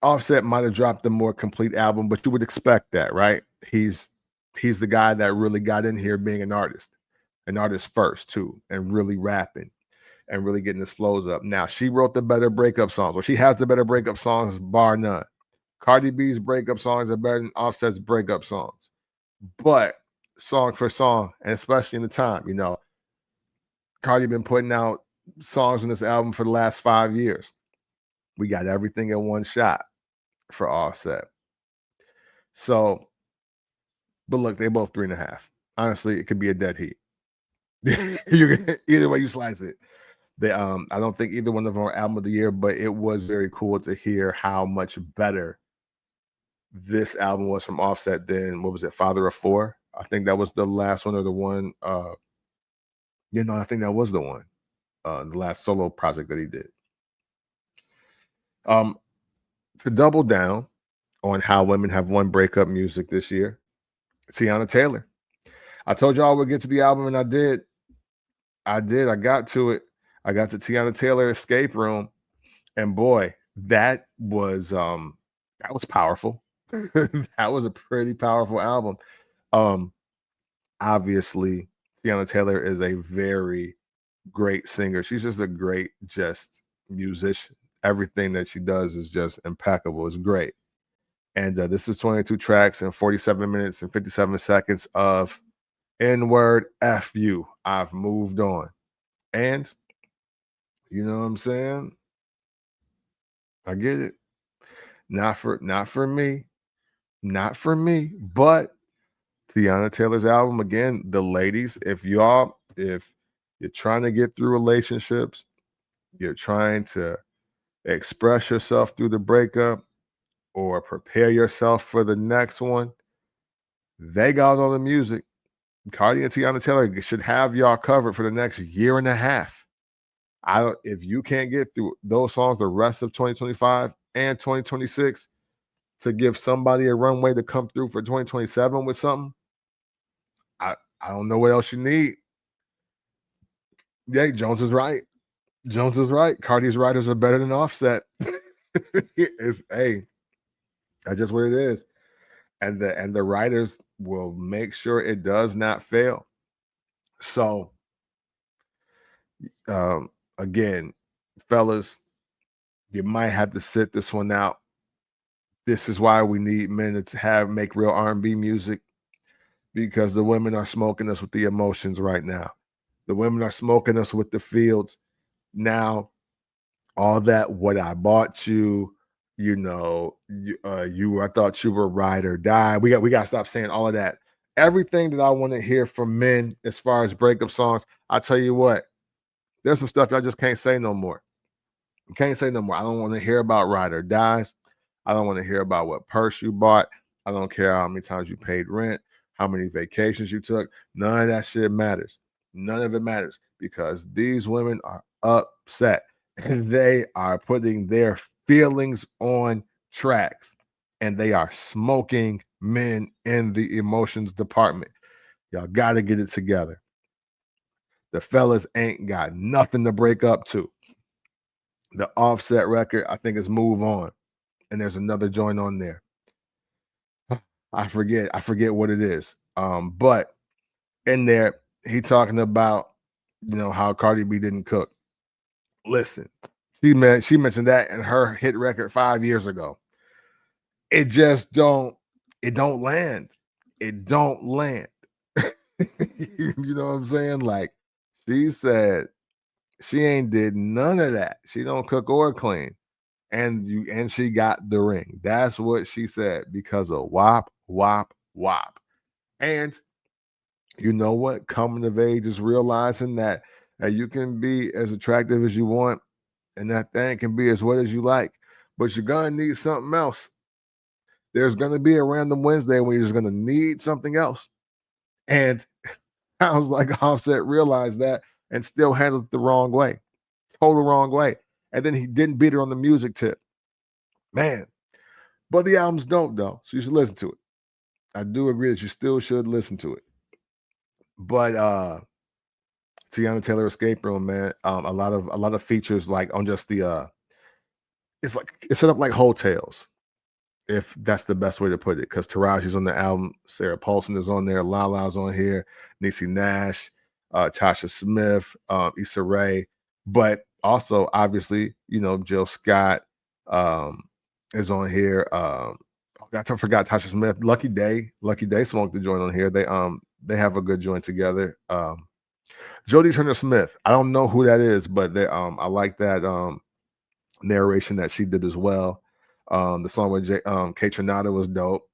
S1: Offset might have dropped a more complete album, but you would expect that, right? He's the guy that really got in here being an artist first too, and really rapping and really getting his flows up. Now, she wrote the better breakup songs, or she has the better breakup songs, bar none. Cardi B's breakup songs are better than Offset's breakup songs. But song for song, and especially in the time, Cardi been putting out songs on this album for the last 5 years. We got everything in one shot for Offset. So, but look, they both 3.5. Honestly, it could be a dead heat. Either way you slice it. They I don't think either one of them are album of the year, but it was very cool to hear how much better this album was from Offset than, what was it, Father of Four? I think that was the last one, or the one I think that was the one. The last solo project that he did. To double down on how women have won breakup music this year, Tiana Taylor. I told y'all we'd get to the album, and I did. I got to it. I got to Tiana Taylor Escape Room, and boy, that was powerful. That was a pretty powerful album. Obviously, Tiana Taylor is a very great singer. She's just a great musician. Everything that she does is just impeccable. It's great. And this is 22 tracks and 47 minutes and 57 seconds of N-word F you. I've moved on. And you know what I'm saying? I get it. Not for me. Not for me. But Tiana Taylor's album, again, the ladies, if you're trying to get through relationships, you're trying to express yourself through the breakup or prepare yourself for the next one, they got all the music. Cardi and Tiana Taylor should have y'all covered for the next year and a half. If you can't get through those songs the rest of 2025 and 2026 to give somebody a runway to come through for 2027 with something, I don't know what else you need. Yeah, Jones is right. Jones is right. Cardi's writers are better than Offset. That's just what it is. And the writers will make sure it does not fail. So, again, fellas, you might have to sit this one out. This is why we need men to make real R&B music, because the women are smoking us with the emotions right now. The women are smoking us with the fields. Now, all that, what I bought you, I thought you were ride or die. We got to stop saying all of that. Everything that I want to hear from men as far as breakup songs, I tell you what, there's some stuff y'all just can't say no more. You can't say no more. I don't want to hear about ride or dies. I don't want to hear about what purse you bought. I don't care how many times you paid rent, how many vacations you took. None of that shit matters. None of it matters because these women are upset and they are putting their feelings on tracks and they are smoking men in the emotions department. Y'all got to get it together. The fellas ain't got nothing to break up to. The Offset record, I think, is Move On, and there's another joint on there. I forget what it is. But in there, he talking about, how Cardi B didn't cook. Listen, she mentioned that in her hit record 5 years ago. It just don't land. It don't land. You know what I'm saying? Like, she said she ain't did none of that. She don't cook or clean. And she got the ring. That's what she said because of WAP, WAP, WAP. And you know what? Coming of age is realizing that you can be as attractive as you want, and that thing can be as wet as you like, but you're gonna need something else. There's gonna be a random Wednesday when you're just gonna need something else. And sounds like Offset realized that and still handled it the wrong way, total wrong way. And then he didn't beat her on the music tip. Man, but the album's dope though, so you should listen to it. I do agree that you still should listen to it. But Tiana Taylor Escape Room, man, a lot of features like on just the it's set up like hotels, if that's the best way to put it. Because Taraji's on the album, Sarah Paulson is on there, Lala's on here, Niecy Nash, Tasha Smith, Issa Rae, but also obviously, Jill Scott is on here. I forgot Tasha Smith, Lucky Day smoked the joint on here. They have a good joint together. Jodie Turner Smith, I don't know who that is, but I like that narration that she did as well. The song with Kate Trinata was dope.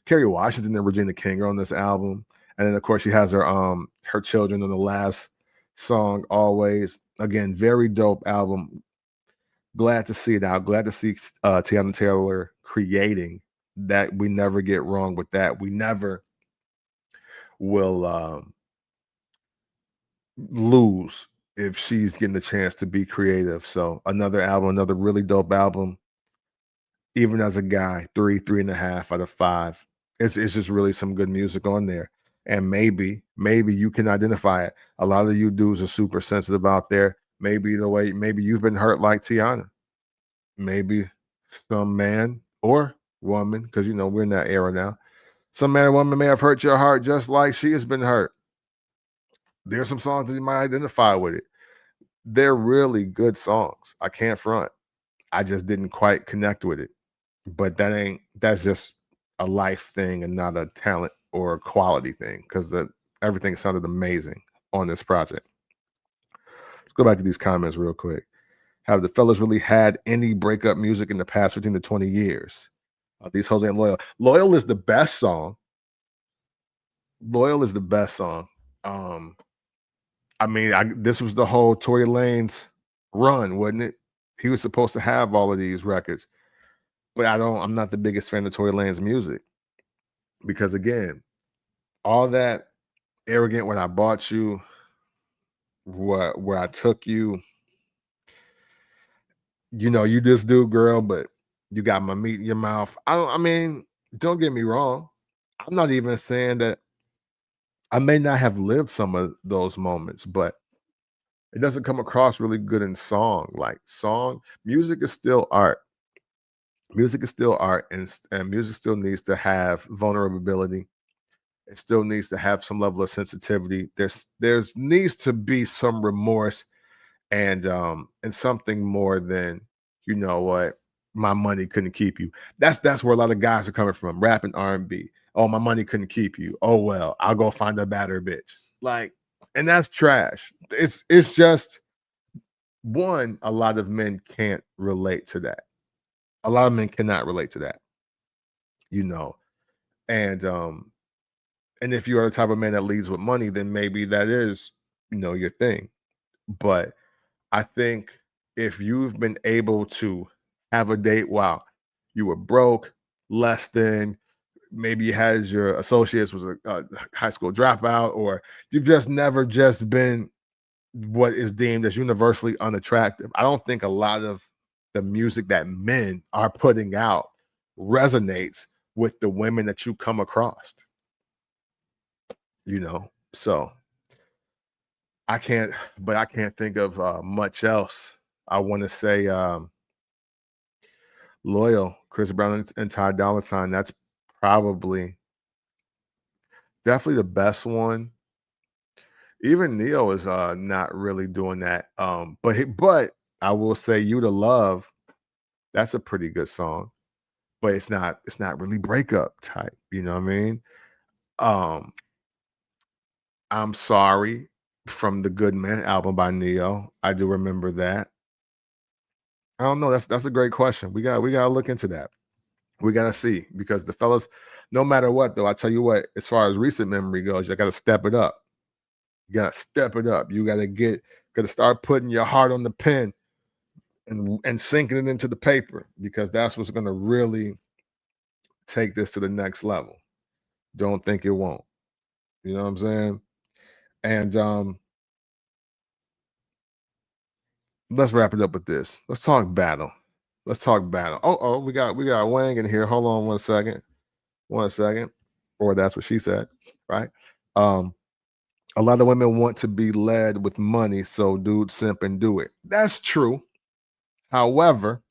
S1: Kerry Washington and Regina King are on this album, and then of course she has her children on the last song. Always, again, very dope album. Glad to see it out. Glad to see Tiana Taylor creating that. We never get wrong with that. We never will lose if she's getting the chance to be creative. So another album, another really dope album. Even as a guy, 3.5 out of 5. It's just really some good music on there. And maybe you can identify it. A lot of you dudes are super sensitive out there. Maybe you've been hurt like Tiana. Maybe some man or woman, because we're in that era now. Some man or woman may have hurt your heart just like she has been hurt. There's some songs that you might identify with it. They're really good songs. I can't front. I just didn't quite connect with it. But that's just a life thing and not a talent or a quality thing, because everything sounded amazing on this project. Let's go back to these comments real quick. Have the fellas really had any breakup music in the past 15 to 20 years? These hoes ain't loyal. Loyal is the best song. Loyal is the best song. This was the whole Tory Lanez run, wasn't it? He was supposed to have all of these records. But I'm not the biggest fan of Tory Lanez music because, again, all that arrogant when I bought you, where I took you, you this dude, girl, but you got my meat in your mouth. Don't get me wrong. I'm not even saying that I may not have lived some of those moments, but it doesn't come across really good in song. Like music is still art. Music is still art, and music still needs to have vulnerability. It still needs to have some level of sensitivity. There's needs to be some remorse and something more than, what, my money couldn't keep you. That's where a lot of guys are coming from, rap and R&B. Oh, my money couldn't keep you. Oh well, I'll go find a better bitch. Like, and that's trash. It's just one, a lot of men can't relate to that. A lot of men cannot relate to that, and and if you are the type of man that leads with money, then maybe that is, your thing. But I think if you've been able to have a date while you were broke, less than, maybe you had your associates was a high school dropout, or you've just never just been what is deemed as universally unattractive. I don't think a lot of the music that men are putting out resonates with the women that you come across, you know. So I can't think of much else. I want to say Loyal, Chris Brown and Ty Dolla Sign. That's probably definitely the best one. Even Neo is not really doing that. But I will say You to Love, that's a pretty good song, but it's not really breakup type, you know what I mean? Um, I'm Sorry from the Good Man album by Neo. I do remember that. I don't know. That's a great question. We gotta look into that. We gotta see because the fellas, no matter what, though, I tell you what, as far as recent memory goes, you gotta step it up. You gotta step it up. You gotta start putting your heart on the pen and sinking it into the paper because that's what's gonna really take this to the next level. Don't think it won't. You know what I'm saying? And let's wrap it up with this. Let's talk battle. Let's talk battle. Oh, we got Wang in here. Hold on 1 second. 1 second. Or that's what she said, right? Um, a lot of women want to be led with money, so dude simp and do it. That's true. However,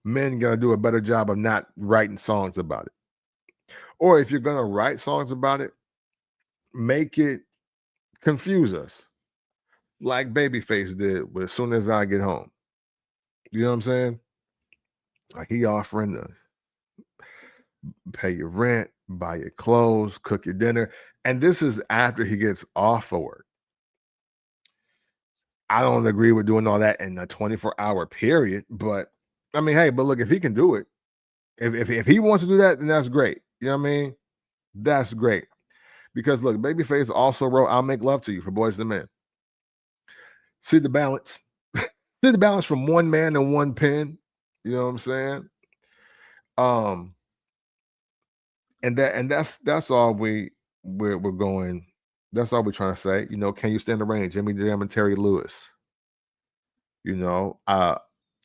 S1: men gotta do a better job of not writing songs about it. Or if you're gonna write songs about it, make it confuse us, like Babyface did with As Soon As I Get Home. You know what I'm saying? Like he offering to pay your rent, buy your clothes, cook your dinner. And this is after he gets off of work. I don't agree with doing all that in a 24-hour period, but I mean, hey, but look, if he can do it, if he wants to do that, then that's great. You know what I mean? That's great. Because look, Babyface also wrote I'll Make Love to You for Boys to Men. See the balance. See the balance from one man and one pen. You know what I'm saying? Um, and that's all we're going. That's all we're trying to say. You know, can you stand the rain? Jimmy Jam and Terry Lewis. You know, I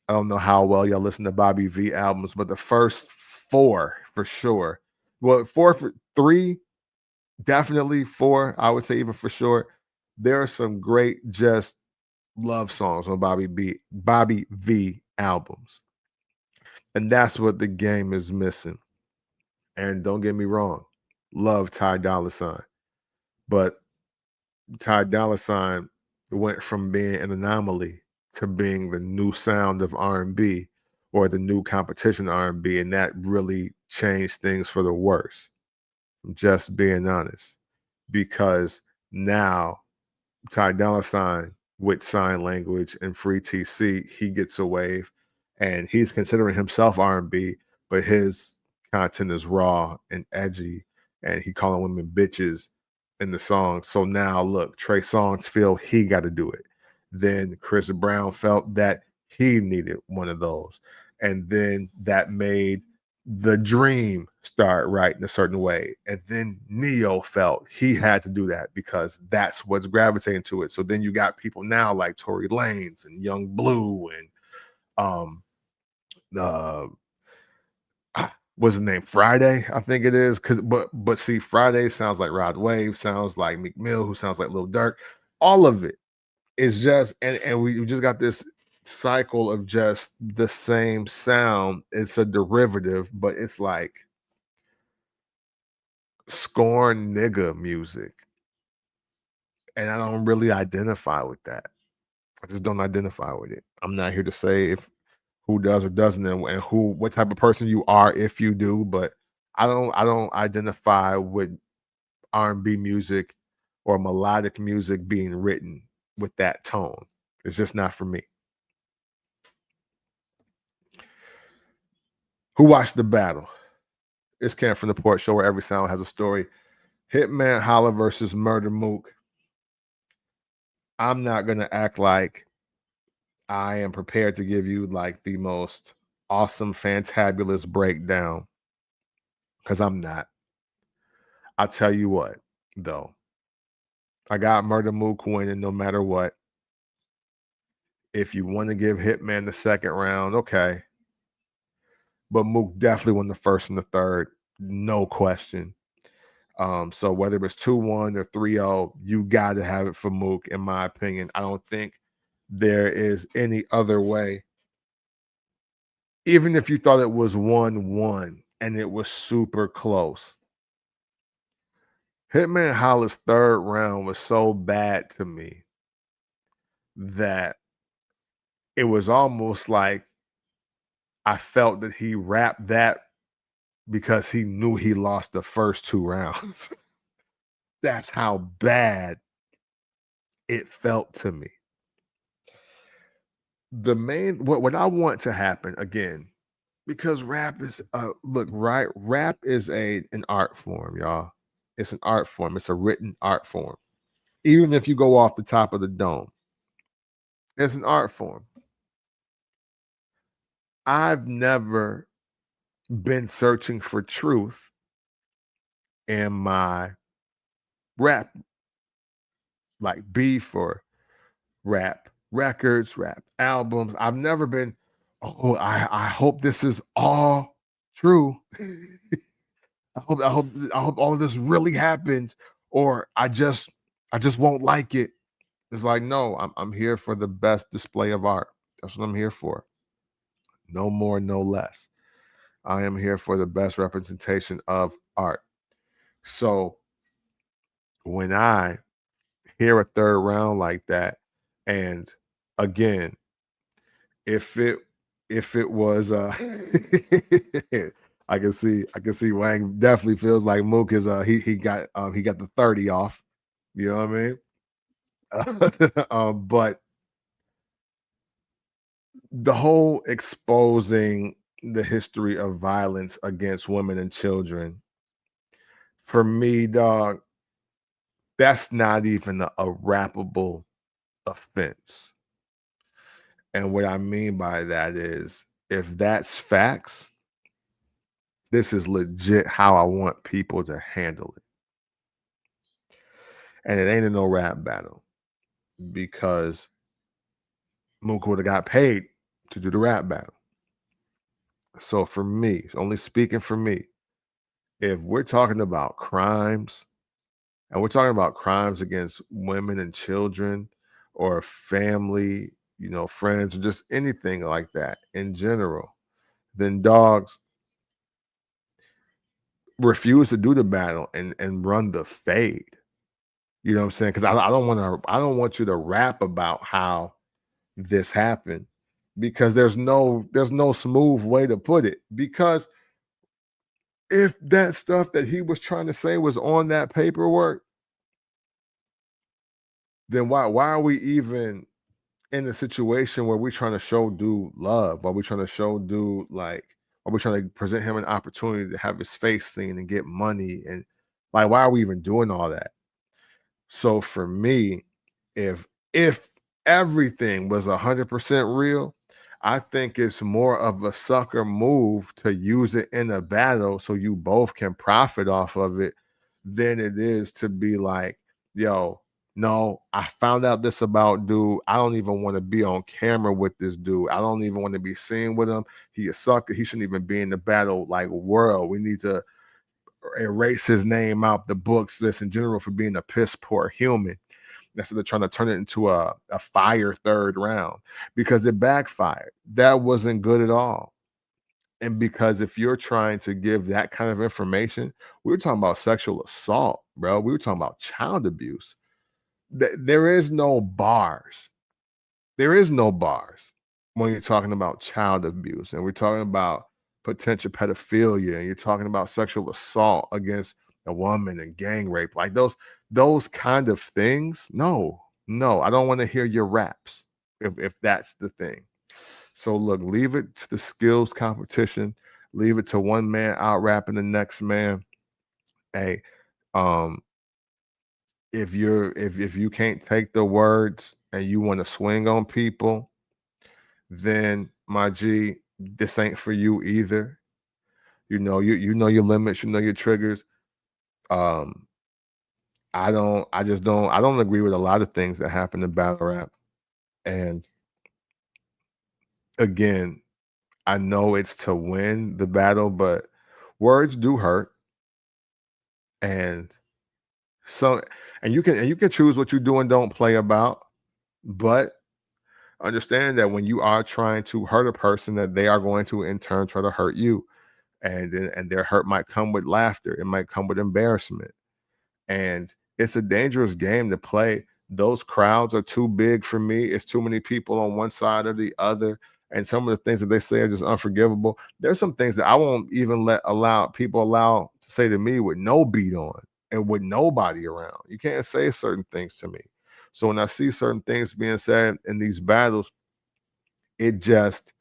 S1: don't know how well y'all listen to Bobby V albums, but the first four for sure. Well, four for three, definitely four. I would say even for sure. There are some great just love songs on Bobby V albums. And that's what the game is missing. And don't get me wrong, love Ty Dolla Sign. But Ty Dolla Sign went from being an anomaly to being the new sound of R&B or the new competition R&B, and that really changed things for the worse. I'm just being honest, because now Ty Dolla Sign with sign language and free TC, he gets a wave, and he's considering himself R&B, but his content is raw and edgy, and he calling women bitches in the song. So now look, Trey Songz feel he got to do it. Then Chris Brown felt that he needed one of those, and then that made the dream start writing a certain way. And then Neo felt he had to do that because that's what's gravitating to it. So then you got people now like Tory Lanez and Young Blue and um uh what's his name? Friday, I think it is. Cause but see, Friday sounds like Rod Wave, sounds like Meek Mill, who sounds like Lil Durk. All of it is just and we just got this cycle of just the same sound. It's a derivative, but it's like scorn nigga music, and I don't really identify with that. I just don't identify with it. I'm not here to say if who does or doesn't, and who what type of person you are if you do, but I don't identify with R&B music or melodic music being written with that tone. It's just not for me. Who watched the battle? It's Cam from the Port Show, where every sound has a story. Hitman Holla versus Murda Mook. I'm not gonna act like I am prepared to give you like the most awesome, fantabulous breakdown because I'm not. I'll tell you what, though. I got Murda Mook winning no matter what. If you want to give Hitman the second round, okay. But Mook definitely won the first and the third, no question. So whether it's 2-1 or 3-0, you got to have it for Mook, in my opinion. I don't think there is any other way. Even if you thought it was 1-1 and it was super close, Hitman Holla's third round was so bad to me that it was almost like I felt that he rapped that because he knew he lost the first 2 rounds. That's how bad it felt to me. The main what I want to happen again, because rap is look, right, rap is an art form, y'all. It's an art form. It's a written art form. Even if you go off the top of the dome, it's an art form. I've never been searching for truth in my rap, like beef or rap records, rap albums. I've never been, oh, I hope this is all true. I hope all of this really happened, or I just won't like it. It's like, no, I'm here for the best display of art. That's what I'm here for. No more, no less. I am here for the best representation of art. So when I hear a third round like that, and again, if it was I can see Wang definitely feels like Mook is he got the 30 off. You know what I mean? But the whole exposing the history of violence against women and children, for me, dog, that's not even a rappable offense. And what I mean by that is, if that's facts, this is legit how I want people to handle it. And it ain't in no rap battle, because Mook would have got paid to do the rap battle. So for me, only speaking for me, if we're talking about crimes, and we're talking about crimes against women and children, or family, friends, or just anything like that in general, then dogs, refuse to do the battle and run the fade. You know what I'm saying? Because I don't want you to rap about how this happened, because there's no smooth way to put it. Because if that stuff that he was trying to say was on that paperwork, then why are we even in a situation where we're trying to show dude love? Why we trying to show dude, like, are we trying to present him an opportunity to have his face seen and get money? And like, why are we even doing all that? So for me, if everything was 100% real, I think it's more of a sucker move to use it in a battle so you both can profit off of it, than it is to be like, yo, no, I found out this about dude. I don't even want to be on camera with this dude. I don't even want to be seen with him. He a sucker. He shouldn't even be in the battle like world. We need to erase his name out the books, this in general, for being a piss poor human. Instead of trying to turn it into a fire third round, because it backfired. That wasn't good at all. And because if you're trying to give that kind of information, we were talking about sexual assault, bro. We were talking about child abuse. There is no bars. There is no bars when you're talking about child abuse, and we're talking about potential pedophilia, and you're talking about sexual assault against a woman and gang rape, like those kind of things. No, no, I don't want to hear your raps if that's the thing. So look, leave it to the skills competition. Leave it to one man out rapping the next man. Hey, um, if you can't take the words and you want to swing on people, then my G, this ain't for you either. You know your limits, you know your triggers. Um, I don't agree with a lot of things that happen in battle rap. And again, I know it's to win the battle, but words do hurt. And so and you can choose what you do and don't play about, but understand that when you are trying to hurt a person, that they are going to in turn try to hurt you. And their hurt might come with laughter, it might come with embarrassment. And it's a dangerous game to play. Those crowds are too big for me. It's too many people on one side or the other. And some of the things that they say are just unforgivable. There's some things that I won't even allow to say to me with no beat on and with nobody around. You can't say certain things to me. So when I see certain things being said in these battles, it just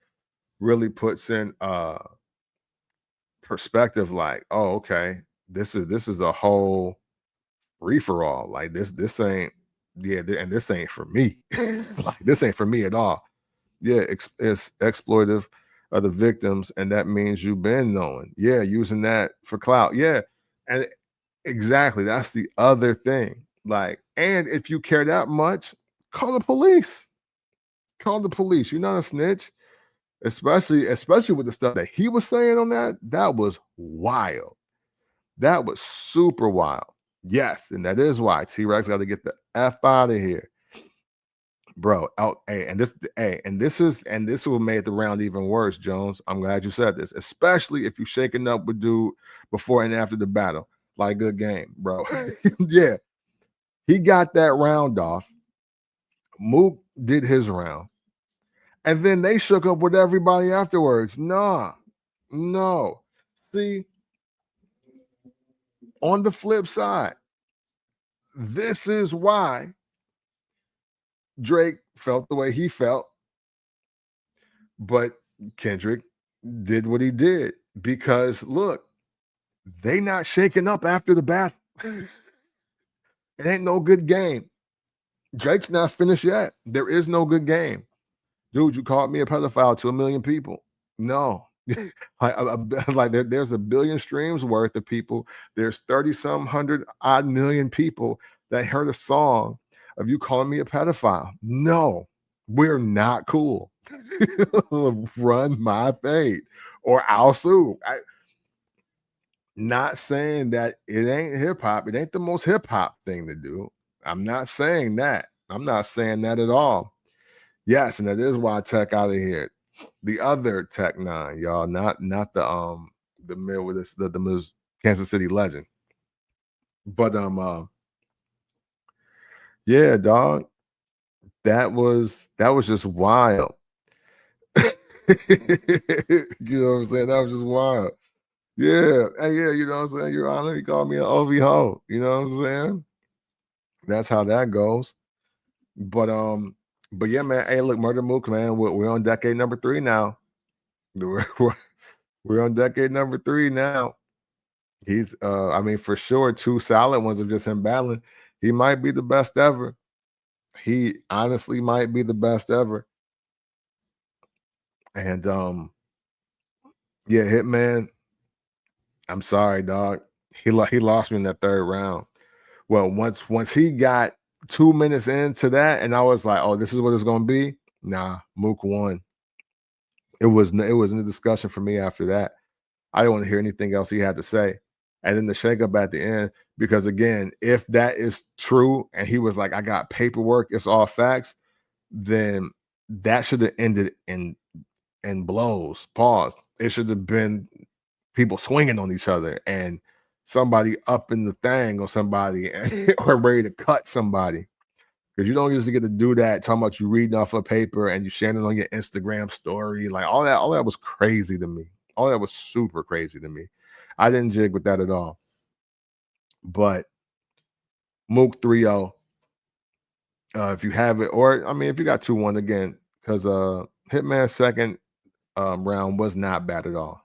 S1: really puts in perspective like, oh, okay, this is a whole free for all. Like this ain't and this ain't for me. Like this ain't for me at all. Yeah, it's exploitive of the victims, and that means you've been knowing. Yeah, using that for clout. Yeah, and exactly that's the other thing. Like, and if you care that much, call the police. Call the police. You're not a snitch, especially with the stuff that he was saying on that. That was wild. That was super wild. Yes, and that is why T-Rex got to get the F out of here. Bro, out and this will make the round even worse, Jones. I'm glad you said this, especially if you shaking up with dude before and after the battle. Like good game, bro. Yeah. He got that round off. Mook did his round. And then they shook up with everybody afterwards. Nah, no. See, on the flip side, this is why Drake felt the way he felt, but Kendrick did what he did because look, they not shaking up after the battle. It ain't no good game. Drake's not finished yet. There is no good game. Dude, you called me a pedophile to a million people. No. There's a billion streams worth of people. There's 30 some hundred odd million people that heard a song of you calling me a pedophile. No, we're not cool. Run my fade or I'll sue. Not saying that it ain't hip hop. It ain't the most hip hop thing to do. I'm not saying that. I'm not saying that at all. Yes, and that is why Tech out of here. The other Tech Nine, y'all, not the middle with this the Kansas City legend. But yeah, dog, that was just wild. You know what I'm saying? That was just wild. Yeah, and yeah, you know what I'm saying? Your Honor, you called me an OV ho. You know what I'm saying? That's how that goes. But yeah, man. Hey, look, Murda Mook, man. We're on decade number 3 now. We're on decade number 3 now. He's I mean, for sure, 2 solid ones of just him battling. He might be the best ever. He honestly might be the best ever. And yeah, Hitman. I'm sorry, dog. He lost me in that 3rd round. Well, once he got 2 minutes into that, and I was like, oh, this is what it's gonna be. Nah, Mook won. It wasn't a discussion for me after that. I didn't want to hear anything else he had to say. And then the shake up at the end, because again, if that is true and he was like, I got paperwork, it's all facts, then that should have ended in blows. Pause. It should have been people swinging on each other and somebody up in the thing or somebody or ready to cut somebody. Because you don't usually get to do that, talking about you reading off a paper and you sharing it on your Instagram story. Like all that was crazy to me. All that was super crazy to me. I didn't jig with that at all. But Mook 3-0. If you have it, or I mean, if you got 2-1 again, because Hitman's second round was not bad at all.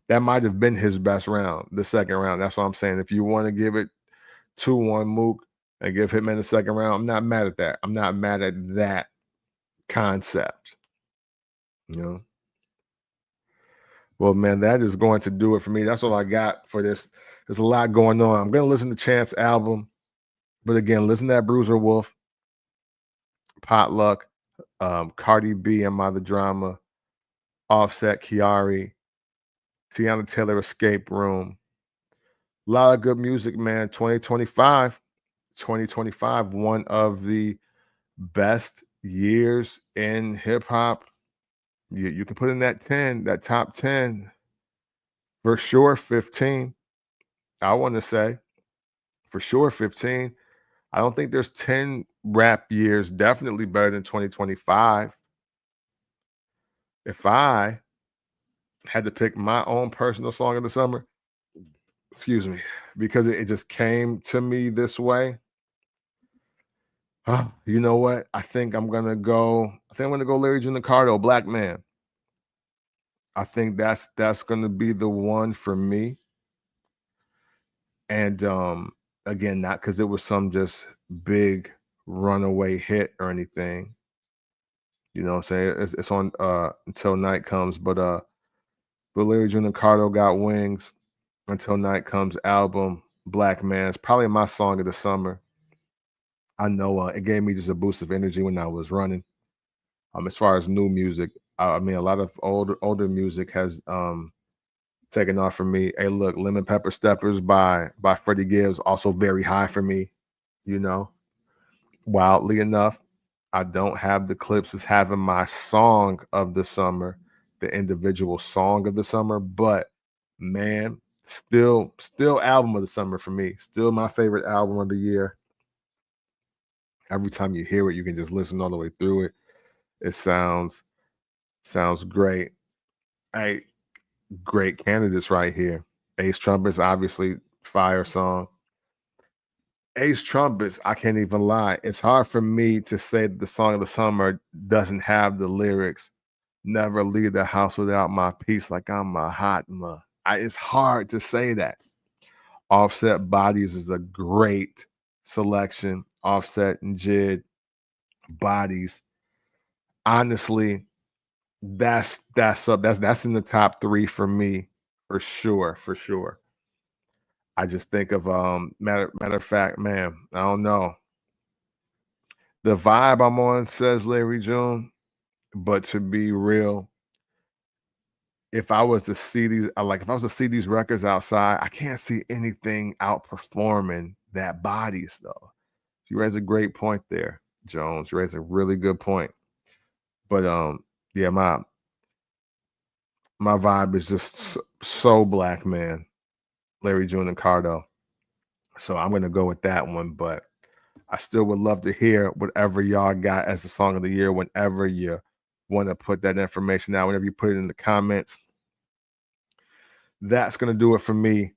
S1: That might have been his best round, the second round. That's what I'm saying. If you want to give it 2-1 Mook and give Hitman the second round, I'm not mad at that. I'm not mad at that concept. You know. Well, man, that is going to do it for me. That's all I got for this. There's a lot going on. I'm going to listen to Chance album, but again, listen to that Bruiser Wolf, Potluck, Cardi B, Am I the Drama, Offset, Kiari, Tiana Taylor, Escape Room. A lot of good music, man. 2025, one of the best years in hip hop. You can put in that 10, that top 10, for sure 15. I want to say for sure 15. I don't think there's 10 rap years definitely better than 2025. If I had to pick my own personal song of the summer, excuse me, because it just came to me this way. You know what? I think I'm gonna go Larry June Ricardo, Black Man. I think that's gonna be the one for me. And again, not because it was some just big runaway hit or anything. You know what I'm saying? It's on Until Night Comes, but Larry June Ricardo Got Wings, Until Night Comes album, Black Man. It's probably my song of the summer. I know it gave me just a boost of energy when I was running. As far as new music, I mean, a lot of older music has taken off for me. Hey, look, Lemon Pepper Steppers by Freddie Gibbs, also very high for me. You know, wildly enough, I don't have the clips as having my song of the summer, the individual song of the summer, but man, still album of the summer for me. Still my favorite album of the year. Every time you hear it, you can just listen all the way through it. It sounds great. Hey, great candidates right here. Ace Trumpets, obviously, fire song. Ace Trumpets, I can't even lie. It's hard for me to say that the song of the summer doesn't have the lyrics. Never leave the house without my peace, like I'm a hot ma. It's hard to say that. Offset Bodies is a great selection. Offset and Jid Bodies. Honestly, that's in the top 3 for me, for sure, for sure. I just think of matter of fact, man, I don't know. The vibe I'm on says Larry June, but to be real, if I was to see if I was to see these records outside, I can't see anything outperforming that Bodies though. You raise a great point there, Jones. You raise a really good point. But yeah, my vibe is just so Black Man, Larry June and Cardo. So I'm gonna go with that one, but I still would love to hear whatever y'all got as the song of the year whenever you want to put that information out, whenever you put it in the comments. That's gonna do it for me.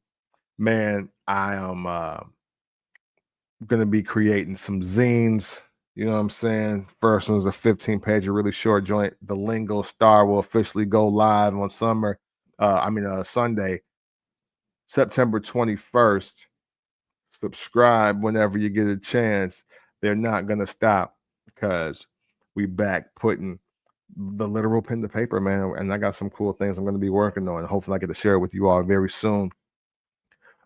S1: Man, I am gonna be creating some zines. You know what I'm saying? First one's a 15 page, a really short joint. The Lingo Star will officially go live on Sunday, September 21st. Subscribe whenever you get a chance. They're not gonna stop because we back putting the literal pen to paper, man. And I got some cool things I'm gonna be working on. Hopefully I get to share it with you all very soon.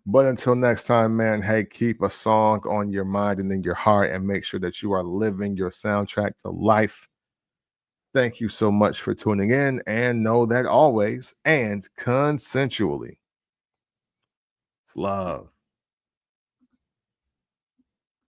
S1: But until next time, man, hey, keep a song on your mind and in your heart and make sure that you are living your soundtrack to life. Thank you so much for tuning in and know that always and consensually, it's love.